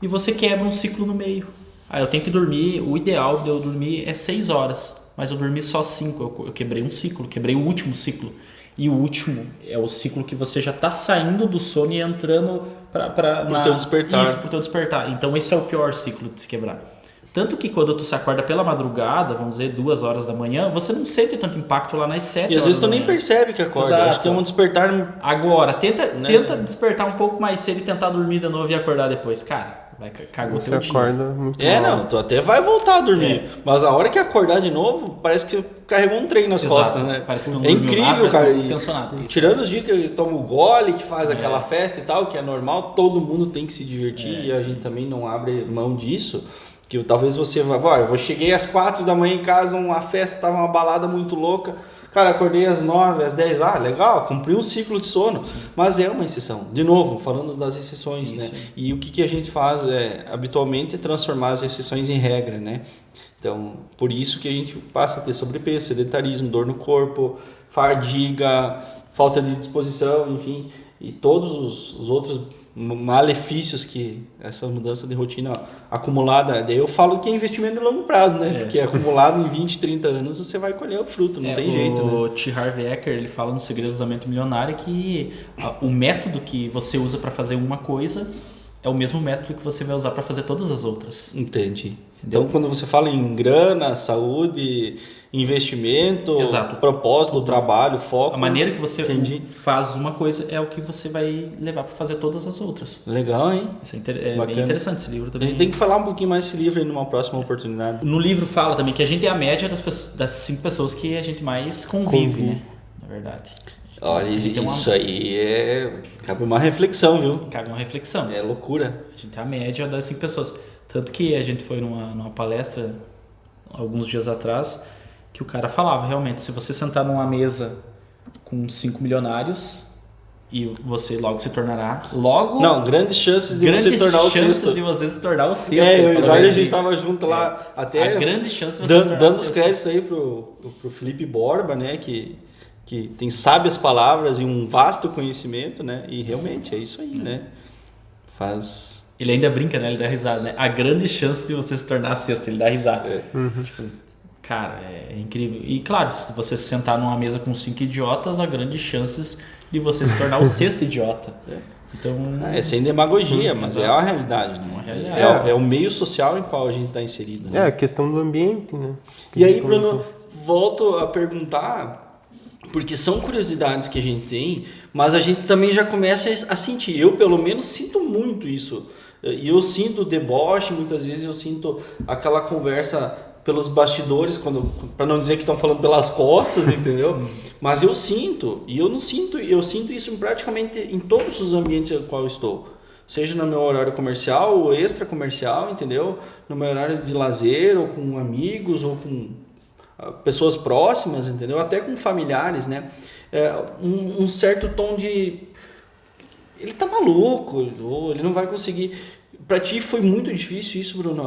e você quebra um ciclo no meio. Eu tenho que dormir, o ideal de eu dormir é 6 horas, mas eu dormi só 5, eu quebrei um ciclo, quebrei o último ciclo. E o último é o ciclo que você já está saindo do sono e entrando Pro teu despertar. Isso, pro teu despertar. Então esse é o pior ciclo de se quebrar. Tanto que quando tu se acorda pela madrugada, vamos dizer 2 horas da manhã, você não sente tanto impacto lá nas 7 horas. E às vezes tu da nem manhã. percebe que acorda. Exato. Acho que é um despertar. Agora, tenta despertar um pouco mais cedo e tentar dormir de novo e acordar depois. Cara, cagou Você teu dia. acorda muito mal. Não, tu até vai voltar a dormir. Mas a hora que acordar de novo, parece que carregou um trem nas Exato. costas, né? Parece que não é dormiu incrível, nada, parece cara. que não descansou nada. Isso. Tirando os dias que toma o gole, que faz aquela festa e tal, que é normal, todo mundo tem que se divertir e a gente também não abre mão disso. Que talvez você vá, eu cheguei às 4 da manhã em casa, uma festa, tava uma balada muito louca. Cara, acordei às 9, às 10, legal, cumpri um ciclo de sono. Sim. Mas é uma exceção. De novo, falando das exceções, né? E o que a gente faz habitualmente é transformar as exceções em regra, né? Então, por isso que a gente passa a ter sobrepeso, sedentarismo, dor no corpo, fadiga, falta de disposição, enfim, e todos os outros malefícios que essa mudança de rotina acumulada, daí eu falo que é investimento de longo prazo, né? Porque acumulado em 20, 30 anos você vai colher o fruto, não tem jeito, né? O T. Harv Eker, ele fala no Segredos da Mente Milionária que o método que você usa para fazer uma coisa é o mesmo método que você vai usar para fazer todas as outras. Entendi. Então, quando você fala em grana, saúde, investimento, Exato. propósito, trabalho, foco... A maneira que você faz uma coisa é o que você vai levar para fazer todas as outras. Legal, hein? Isso é bem interessante esse livro também. A gente tem que falar um pouquinho mais desse livro aí numa próxima oportunidade. No livro fala também que a gente é a média das 5 pessoas que a gente mais convive. Né? Na verdade. Olha, isso aí cabe uma reflexão, viu? Cabe uma reflexão. É loucura. A gente é a média das 5 pessoas. Tanto que a gente foi numa palestra alguns dias atrás que o cara falava, realmente, se você sentar numa mesa com 5 milionários e você logo se tornará... Não, grandes chances de você tornar o sexto. De você se tornar o sexto. Eu e o Eduardo, a gente tava junto lá, até... A grande chance de você se tornar dando os créditos aí pro Felipe Borba, né, que tem sábias palavras e um vasto conhecimento, né, e realmente é isso aí, né, Ele ainda brinca, né, ele dá risada, né, a grande chance de você se tornar sexto, ele dá risada. Tipo, cara, é incrível. E claro, se você se sentar numa mesa com 5 idiotas, há grandes chances de você se tornar o sexto idiota. Então, sem demagogia, mas é uma realidade, né? Uma realidade. É o meio social em qual a gente está inserido. Né? É a questão do ambiente, né? E aí, Bruno, volto a perguntar, porque são curiosidades que a gente tem, mas a gente também já começa a sentir. Eu, pelo menos, sinto muito isso. E eu sinto deboche, muitas vezes eu sinto aquela conversa pelos bastidores, para não dizer que estão falando pelas costas, entendeu? Mas eu sinto, e eu sinto isso praticamente em todos os ambientes no qual eu estou. Seja no meu horário comercial ou extra comercial, entendeu? No meu horário de lazer, ou com amigos, ou com pessoas próximas, entendeu? Até com familiares, né? Um certo tom de... Ele tá maluco, ou ele não vai conseguir... Para ti foi muito difícil isso, Bruno?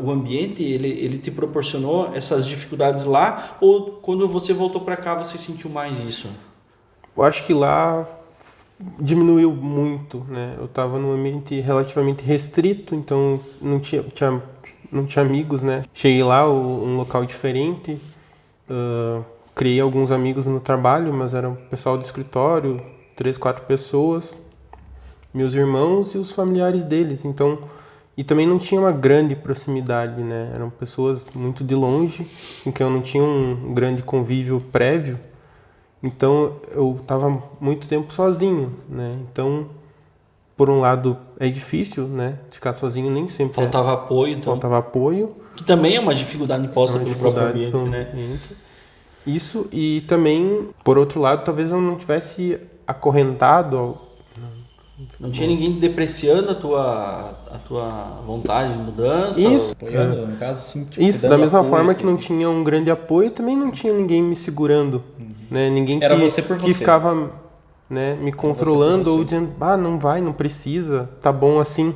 O ambiente, ele te proporcionou essas dificuldades lá? Ou quando você voltou para cá, você sentiu mais isso? Eu acho que lá diminuiu muito, né? Eu estava num ambiente relativamente restrito, então não tinha amigos, né? Cheguei lá, um local diferente, criei alguns amigos no trabalho, mas era o pessoal do escritório, 3, 4 pessoas, meus irmãos e os familiares deles, então... E também não tinha uma grande proximidade, né? Eram pessoas muito de longe, com quem eu não tinha um grande convívio prévio. Então, eu estava muito tempo sozinho, né? Então, por um lado, é difícil, né? Ficar sozinho nem sempre Faltava apoio, então. faltava apoio. Que também é uma dificuldade imposta É uma pelo próprio ambiente, dificuldade né? pelo ambiente. Isso, e também, por outro lado, talvez eu não tivesse acorrentado. Não tinha ninguém depreciando a tua vontade de mudança? Isso. Apoiando, no caso, assim, tipo, Isso, dando da mesma apoio, forma que não tinha um grande apoio, também não tinha ninguém me segurando, né? Ninguém Era que, você por que você. ficava, né, me controlando ou você. dizendo, não vai, não precisa, tá bom assim.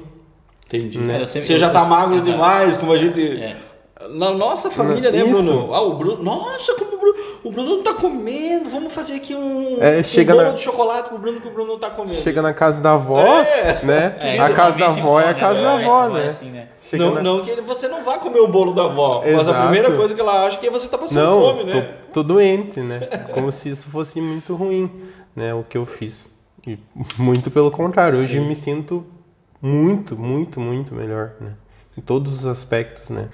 Entendi. Né? Você já tá magro Exato. demais, como a gente... É. Na nossa família, né, Isso. Bruno? O Bruno... Nossa, como o Bruno não tá comendo. Vamos fazer aqui um chega bolo na- de chocolate pro Bruno, que o Bruno não tá comendo. Chega na casa da avó, né? É, A casa da normalmente avó é a né? casa da avó, É né? assim, né? Chega Não, na- não que você não vá comer o bolo da avó, mas a Exato. primeira coisa que ela acha é que você tá passando Não, fome, né? tô doente, né? Como se isso fosse muito ruim, né? O que eu fiz. E muito pelo contrário, hoje eu me sinto muito, muito, muito melhor, né? Em todos os aspectos, né?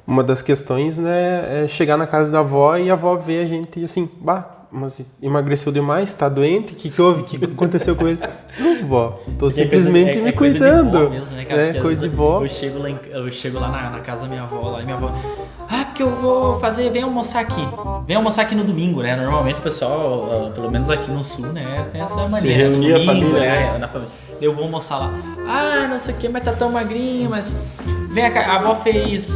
Uma das questões, né, é chegar na casa da avó e a avó ver a gente assim, mas emagreceu demais, tá doente? O que houve? O que aconteceu com ele? Não, vó, tô Porque é simplesmente coisa- me coisa de cuidando. vó mesmo, né, cara? É, Porque às coisa de vezes vó. Eu chego lá na casa da minha avó, lá, e minha avó... porque eu vou fazer... Vem almoçar aqui. Vem almoçar aqui no domingo, né? Normalmente o pessoal, pelo menos aqui no sul, né? Tem essa mania. reunia a domingo, família, né? Na família. Eu vou almoçar lá. Não sei o que, mas tá tão magrinho, mas... Vem cá, a avó fez...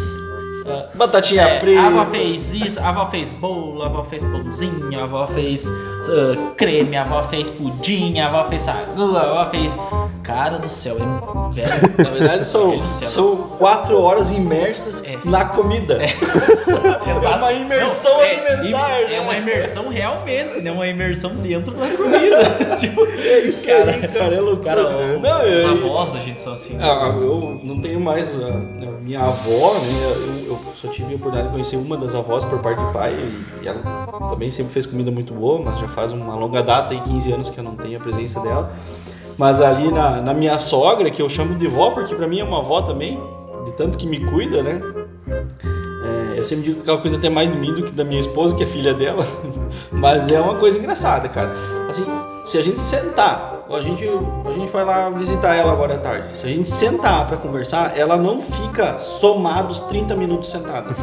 Batatinha frita. A avó fez isso, a avó fez bolo, a avó fez pãozinho, a avó fez creme, a avó fez pudim, a avó fez sagu, a avó fez... Cara do céu, velho. Na verdade, Velho do céu. são 4 horas imersas na comida. É uma imersão Não, alimentar, né? É uma imersão realmente, né? Uma imersão dentro da comida. Tipo, É isso aí, cara, é loucura. cara, Não, os avós da gente são assim. Né? eu não tenho mais a minha avó, né? Eu só tive a oportunidade de conhecer uma das avós por parte de pai e ela também sempre fez comida muito boa, mas já faz uma longa data, aí 15 anos que eu não tenho a presença dela. Mas ali na minha sogra, que eu chamo de vó, porque pra mim é uma avó também, de tanto que me cuida, né? Eu sempre digo que ela cuida até mais de mim do que da minha esposa, que é filha dela. Mas é uma coisa engraçada, cara. Assim, se a gente sentar, a gente vai lá visitar ela agora à tarde. Se a gente sentar pra conversar, ela não fica somados 30 minutos sentada.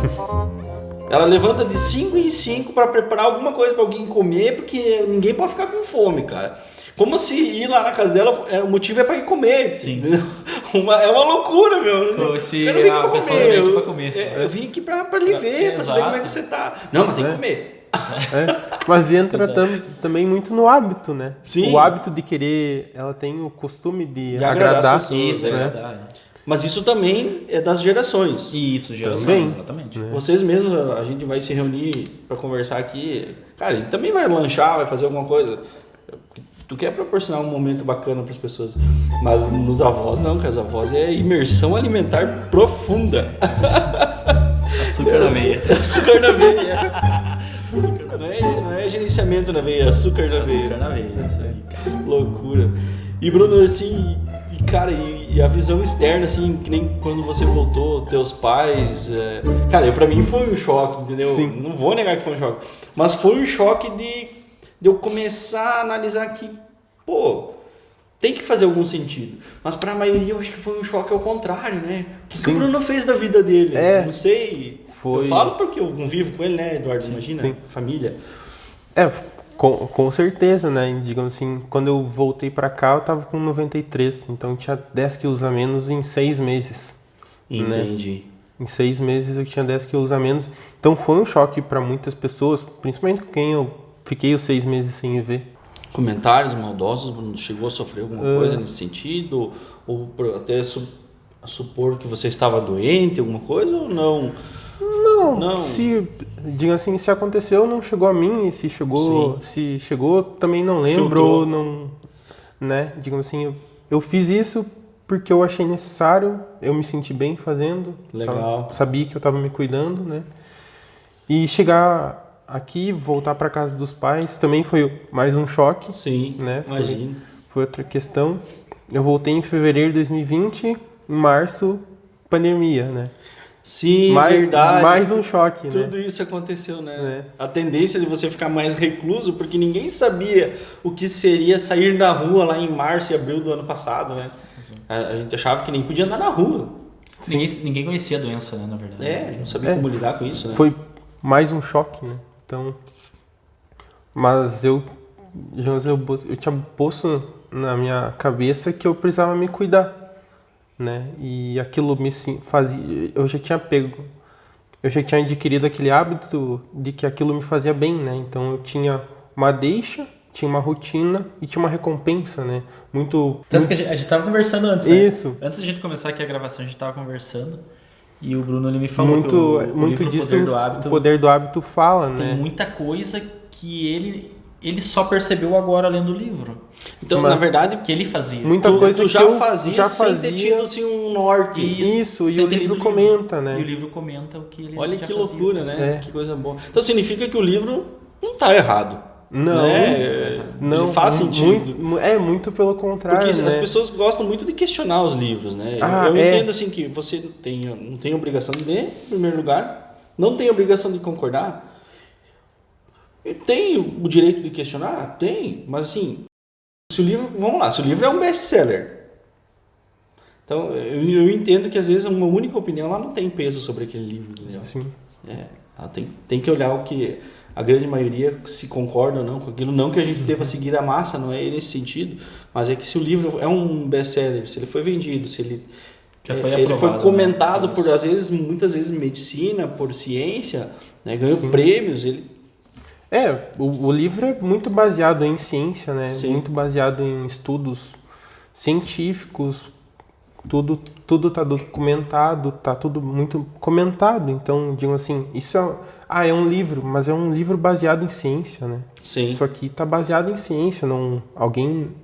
Ela levanta de 5 em 5 pra preparar alguma coisa pra alguém comer, porque ninguém pode ficar com fome, cara. Como se ir lá na casa dela, o motivo é pra ir comer. Sim. Entendeu? É uma loucura, meu. Como se eu não vim aqui a pra pessoa comer. veio aqui pra comer, só. Eu vim aqui pra lhe ver, pra saber Exato. como é que você tá. Não, mas tem que comer. Mas entra também muito no hábito, né? Sim. O hábito de querer, ela tem o costume de agradar agradar. as pessoas, Isso, é né? verdade. Mas isso também é das gerações. Isso, geração, Também. exatamente. Vocês mesmos, a gente vai se reunir pra conversar aqui. Cara, a gente também vai lanchar, vai fazer alguma coisa. Tu quer proporcionar um momento bacana pras pessoas. Mas nos avós não, cara. Os avós é imersão alimentar profunda. Açúcar na veia. Açúcar na veia. Não é gerenciamento na veia, é açúcar na veia. Açúcar na veia, isso aí, cara. Loucura. E Bruno, assim, cara, e a visão externa, assim, que nem quando você voltou, teus pais. Cara, pra mim foi um choque, entendeu? Sim. Não vou negar que foi um choque. Mas foi um choque de eu começar a analisar que, pô, tem que fazer algum sentido. Mas pra maioria eu acho que foi um choque ao contrário, né? O que o Bruno fez da vida dele? Não sei. Foi. Eu falo porque eu convivo com ele, né, Eduardo? Imagina, sim. família. Com certeza, né? Digamos assim, quando eu voltei pra cá, eu tava com 93, então eu tinha 10 quilos a menos em 6 meses. Entendi. Em 6 meses eu tinha 10 quilos a menos. Então foi um choque pra muitas pessoas, principalmente com quem eu fiquei os 6 meses sem ver. Comentários maldosos, Bruno? Chegou a sofrer alguma coisa nesse sentido? Ou até supor que você estava doente, alguma coisa, ou não? Não. Diga assim, se aconteceu, não chegou a mim, e se chegou, também não lembro, Filtrou. não, né? Digamos assim, eu fiz isso porque eu achei necessário, eu me senti bem fazendo. Legal. Sabia que eu estava me cuidando, né? E chegar aqui, voltar para casa dos pais, também foi mais um choque. Sim, né? imagino. Foi outra questão. Eu voltei em fevereiro de 2020, em março, pandemia, né? Sim, verdade. Mais um choque, né? Tudo isso aconteceu, né? A tendência de você ficar mais recluso, porque ninguém sabia o que seria sair na rua lá em março e abril do ano passado, né? A gente achava que nem podia andar na rua. Ninguém conhecia a doença, né, na verdade. A gente não sabia como lidar com isso, né? Foi mais um choque, né? Então, mas eu tinha posto na minha cabeça que eu precisava me cuidar, né? E aquilo me fazia, eu já tinha adquirido aquele hábito de que aquilo me fazia bem, né? Então eu tinha uma deixa, tinha uma rotina e tinha uma recompensa, né? Tanto que a gente tava conversando antes, né? Isso. Antes da gente começar aqui a gravação, a gente tava conversando e o Bruno ele me falou Muito, que o muito livro disso, O Poder do Hábito fala, tem né? muita coisa que ele só percebeu agora lendo o livro. Então, Mas na verdade, Que ele fazia. Muita coisa tu que já eu fazia sem ter tido assim, um norte. Isso, e sem o ter livro lido comenta, né? E o livro comenta o que ele Olha já que fazia. loucura, né? É. Que coisa boa. Então significa que o livro não tá errado. Não, né? não Ele faz sentido. Muito pelo contrário, Porque né? as pessoas gostam muito de questionar os livros, né? Eu entendo assim que você não tem obrigação de ler, em primeiro lugar, não tem obrigação de concordar. E tem o direito de questionar? Tem, mas assim, se o livro é um best-seller, então eu entendo que às vezes uma única opinião ela não tem peso sobre aquele livro, entendeu? Sim. Ela tem que olhar o que a grande maioria se concorda ou não com aquilo, não que a gente deva seguir a massa, não é nesse sentido, mas é que se o livro é um best-seller, se ele foi vendido, se ele Já foi ele foi aprovado, comentado né? por muitas vezes medicina, por ciência, né, ganhou prêmios, O livro é muito baseado em ciência, né? Sim. Muito baseado em estudos científicos, tudo tá documentado, tá tudo muito comentado. Então, digo assim, isso é um livro, mas é um livro baseado em ciência, né? Sim. Isso aqui tá baseado em ciência,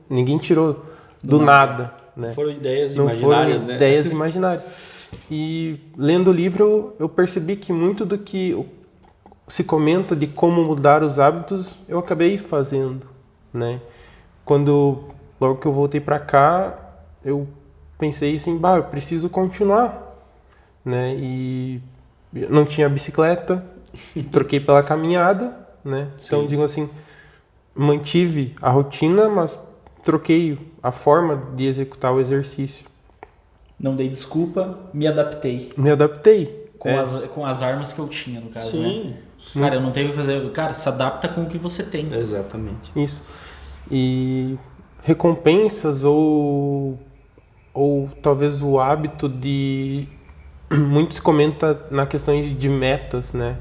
ninguém tirou do nada, né? Foram ideias Não imaginárias, foram né? ideias imaginárias. E lendo o livro, eu percebi que muito do que se comenta de como mudar os hábitos, eu acabei fazendo, né? Logo que eu voltei para cá, eu pensei assim, eu preciso continuar, né? E eu não tinha bicicleta, troquei pela caminhada, né? Então, digo assim, mantive a rotina, mas troquei a forma de executar o exercício. Não dei desculpa, me adaptei. Me adaptei. Com as armas que eu tinha, no caso, Sim. né? Cara, eu não tenho o que fazer. Cara, se adapta com o que você tem. Exatamente. Isso. E recompensas ou talvez o hábito de... Muito se comenta na questão de metas, né?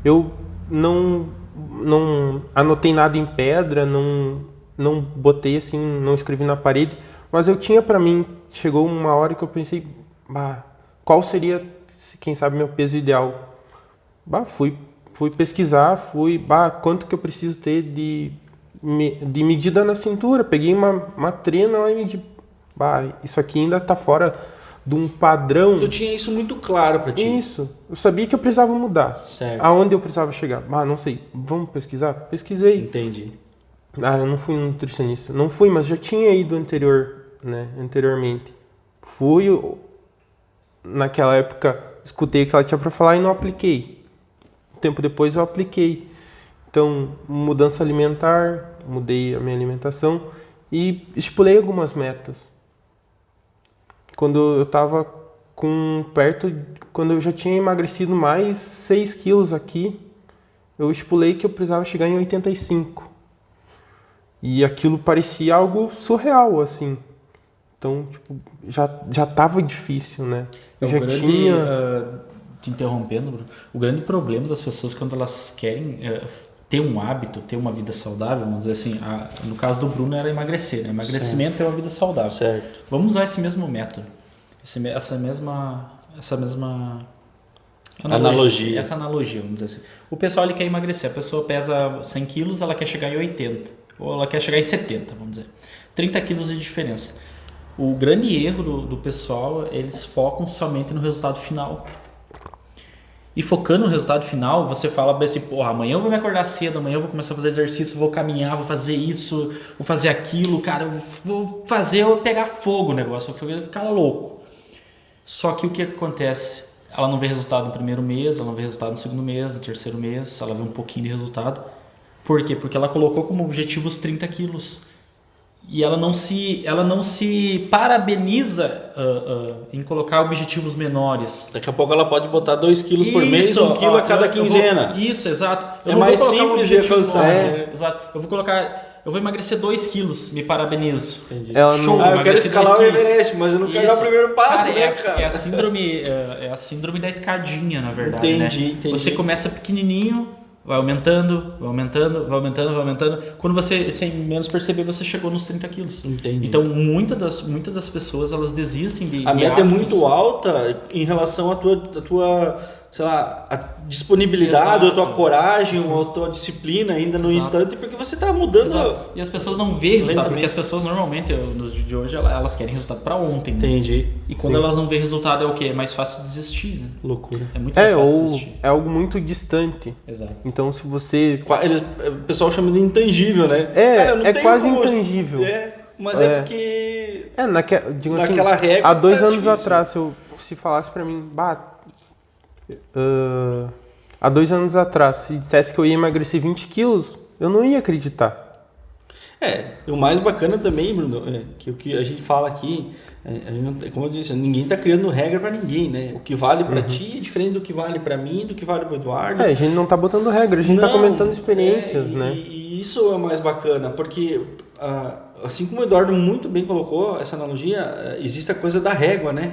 Eu não anotei nada em pedra, não botei assim, não escrevi na parede, mas eu tinha para mim, chegou uma hora que eu pensei, qual seria, quem sabe, meu peso ideal? Fui pesquisar, quanto que eu preciso ter de medida na cintura, peguei uma trena lá e medi, isso aqui ainda tá fora de um padrão. Tu tinha isso muito claro pra ti. Isso, eu sabia que eu precisava mudar. Certo. Aonde eu precisava chegar? Não sei, vamos pesquisar? Pesquisei. Entendi. Eu não fui um nutricionista. Não fui, mas já tinha ido anteriormente. Fui, naquela época, escutei o que ela tinha para falar e não apliquei. Tempo depois eu apliquei. Então, mudança alimentar, mudei a minha alimentação e estipulei algumas metas. Quando eu estava quando eu já tinha emagrecido mais 6 quilos aqui, eu estipulei que eu precisava chegar em 85. E aquilo parecia algo surreal, assim. Então, já estava difícil, né? Te interrompendo, Bruno, o grande problema das pessoas quando elas querem ter um hábito, ter uma vida saudável, vamos dizer assim, no caso do Bruno era emagrecer, né? Emagrecimento é uma vida saudável. Certo. Vamos usar esse mesmo método, essa mesma analogia. Essa analogia, vamos dizer assim. O pessoal ele quer emagrecer, a pessoa pesa 100 quilos, ela quer chegar em 80, ou ela quer chegar em 70, vamos dizer. 30 quilos de diferença. O grande erro do pessoal, eles focam somente no resultado final. E focando no resultado final, você fala assim, amanhã eu vou me acordar cedo, amanhã eu vou começar a fazer exercício, vou caminhar, vou fazer isso, vou fazer aquilo, cara, eu vou pegar fogo o negócio, eu vou ficar louco. Só que o que acontece? ela não vê resultado no primeiro mês, ela não vê resultado no segundo mês, no terceiro mês, ela vê um pouquinho de resultado. Por quê? Porque ela colocou como objetivo os 30 quilos. E ela não se parabeniza em colocar objetivos menores. Daqui a pouco ela pode botar 2 quilos por mês, 1 quilo a cada quinzena. Isso, exato. É mais simples de alcançar. Exato. Eu vou emagrecer 2 quilos, me parabenizo. Entendi. Show, eu quero escalar o Everest, mas eu não quero dar o primeiro passo, cara, né, cara? É a síndrome da escadinha, na verdade. Entendi. Você começa pequenininho, vai aumentando. Quando você, sem menos perceber, você chegou nos 30 quilos. Entendi. Então, muitas das pessoas, elas desistem de A meta é hábitos. muito alta em relação à tua sei lá, a disponibilidade, Exato. a tua coragem, ou a tua disciplina ainda no instante, porque você está mudando. Exato. E as pessoas não veem resultado, Lentamente. porque as pessoas normalmente, nos dias de hoje, elas querem resultado para ontem. Né? Entendi. E quando elas não veem resultado, é o quê? É mais fácil desistir, né? Loucura. É muito mais fácil ou desistir. é algo muito distante. Exato. Então, se você... O pessoal chama de intangível, né? É, Cara, não é tem quase como- intangível. Mas é porque... Digo Naquela assim, régua há 2 tá anos difícil. atrás, se falasse pra mim, há 2 anos atrás, se dissesse que eu ia emagrecer 20 quilos, eu não ia acreditar. E o mais bacana também, Bruno, que o que a gente fala aqui, como eu disse, ninguém tá criando regra pra ninguém, né? O que vale pra ti é diferente do que vale pra mim, do que vale pro Eduardo. A gente não tá botando regra, a gente tá comentando experiências, né? E isso é o mais bacana, porque assim como o Eduardo muito bem colocou essa analogia, existe a coisa da régua, né?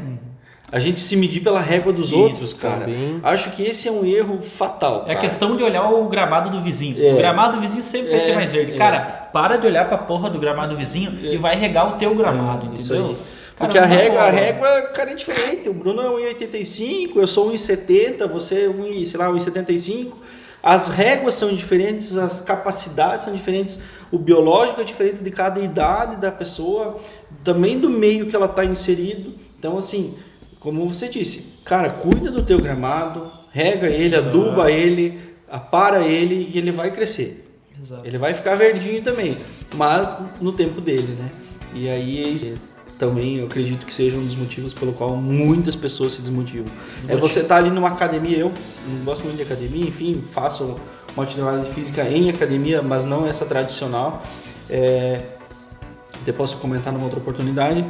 A gente se medir pela régua dos outros, cara. também. Acho que esse é um erro fatal. É a cara. questão de olhar o gramado do vizinho. É. O gramado do vizinho sempre vai ser mais verde. Cara, para de olhar pra porra do gramado do vizinho e vai regar o teu gramado, Isso entendeu? aí. Cara, Porque a não dá bola. régua, cara, é diferente. O Bruno é 1,85, eu sou 1,70, você é 1,75. As réguas são diferentes, as capacidades são diferentes, o biológico é diferente de cada idade da pessoa, também do meio que ela está inserido. Então, assim, como você disse, cara, cuida do teu gramado, rega ele, aduba ele, apara ele e ele vai crescer. Exato. Ele vai ficar verdinho também, mas no tempo dele, né? E aí também eu acredito que seja um dos motivos pelo qual muitas pessoas se desmotivam. É você estar ali numa academia, eu não gosto muito de academia, enfim, faço uma atividade física em academia, mas não essa tradicional. Até posso comentar numa outra oportunidade.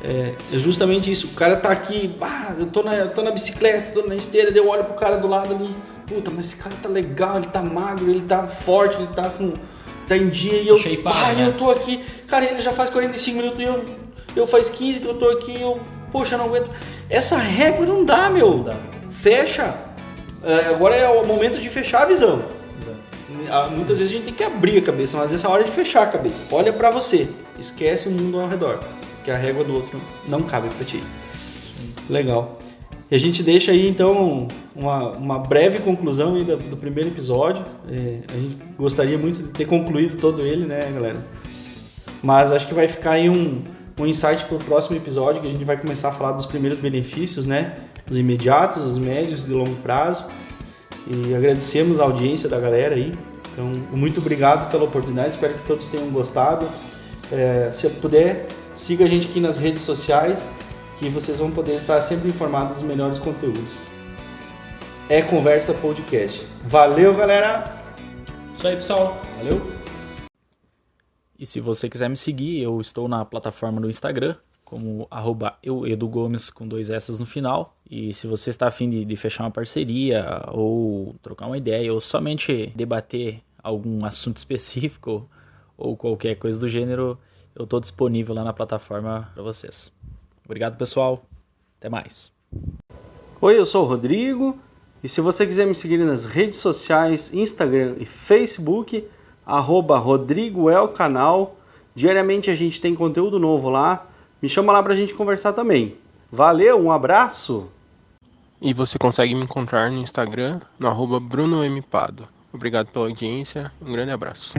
É justamente isso, o cara tá aqui, eu tô na bicicleta, tô na esteira, daí eu olho pro cara do lado ali, puta, mas esse cara tá legal, ele tá magro, ele tá forte, ele tá em dia, e eu, shapeado, né? eu tô aqui, cara, ele já faz 45 minutos e eu faz 15 que eu tô aqui, poxa, não aguento. Essa régua não dá, meu. Não dá. Fecha. Agora é o momento de fechar a visão. Exato. Muitas vezes a gente tem que abrir a cabeça, mas essa é a hora de fechar a cabeça. Olha pra você, esquece o mundo ao redor, que a régua do outro não cabe pra ti. Legal. E a gente deixa aí então uma breve conclusão aí do primeiro episódio. A gente gostaria muito de ter concluído todo ele, né, galera? Mas acho que vai ficar aí um insight para o próximo episódio, que a gente vai começar a falar dos primeiros benefícios, né? Os imediatos, os médios e de longo prazo. E agradecemos a audiência da galera aí. Então, muito obrigado pela oportunidade, espero que todos tenham gostado. Se puder, siga a gente aqui nas redes sociais, que vocês vão poder estar sempre informados dos melhores conteúdos. Conversa Podcast. Valeu, galera! Isso aí, pessoal. Valeu! E se você quiser me seguir, eu estou na plataforma do Instagram, como @euedugomes com 2 S no final. E se você está a fim de fechar uma parceria, ou trocar uma ideia, ou somente debater algum assunto específico, ou qualquer coisa do gênero, eu estou disponível lá na plataforma para vocês. Obrigado, pessoal. Até mais. Oi, eu sou o Rodrigo. E se você quiser me seguir nas redes sociais, Instagram e Facebook, @RodrigoElCanal. Diariamente a gente tem conteúdo novo lá. Me chama lá pra gente conversar também. Valeu, um abraço! E você consegue me encontrar no Instagram, no @BrunoMPado. Obrigado pela audiência, um grande abraço.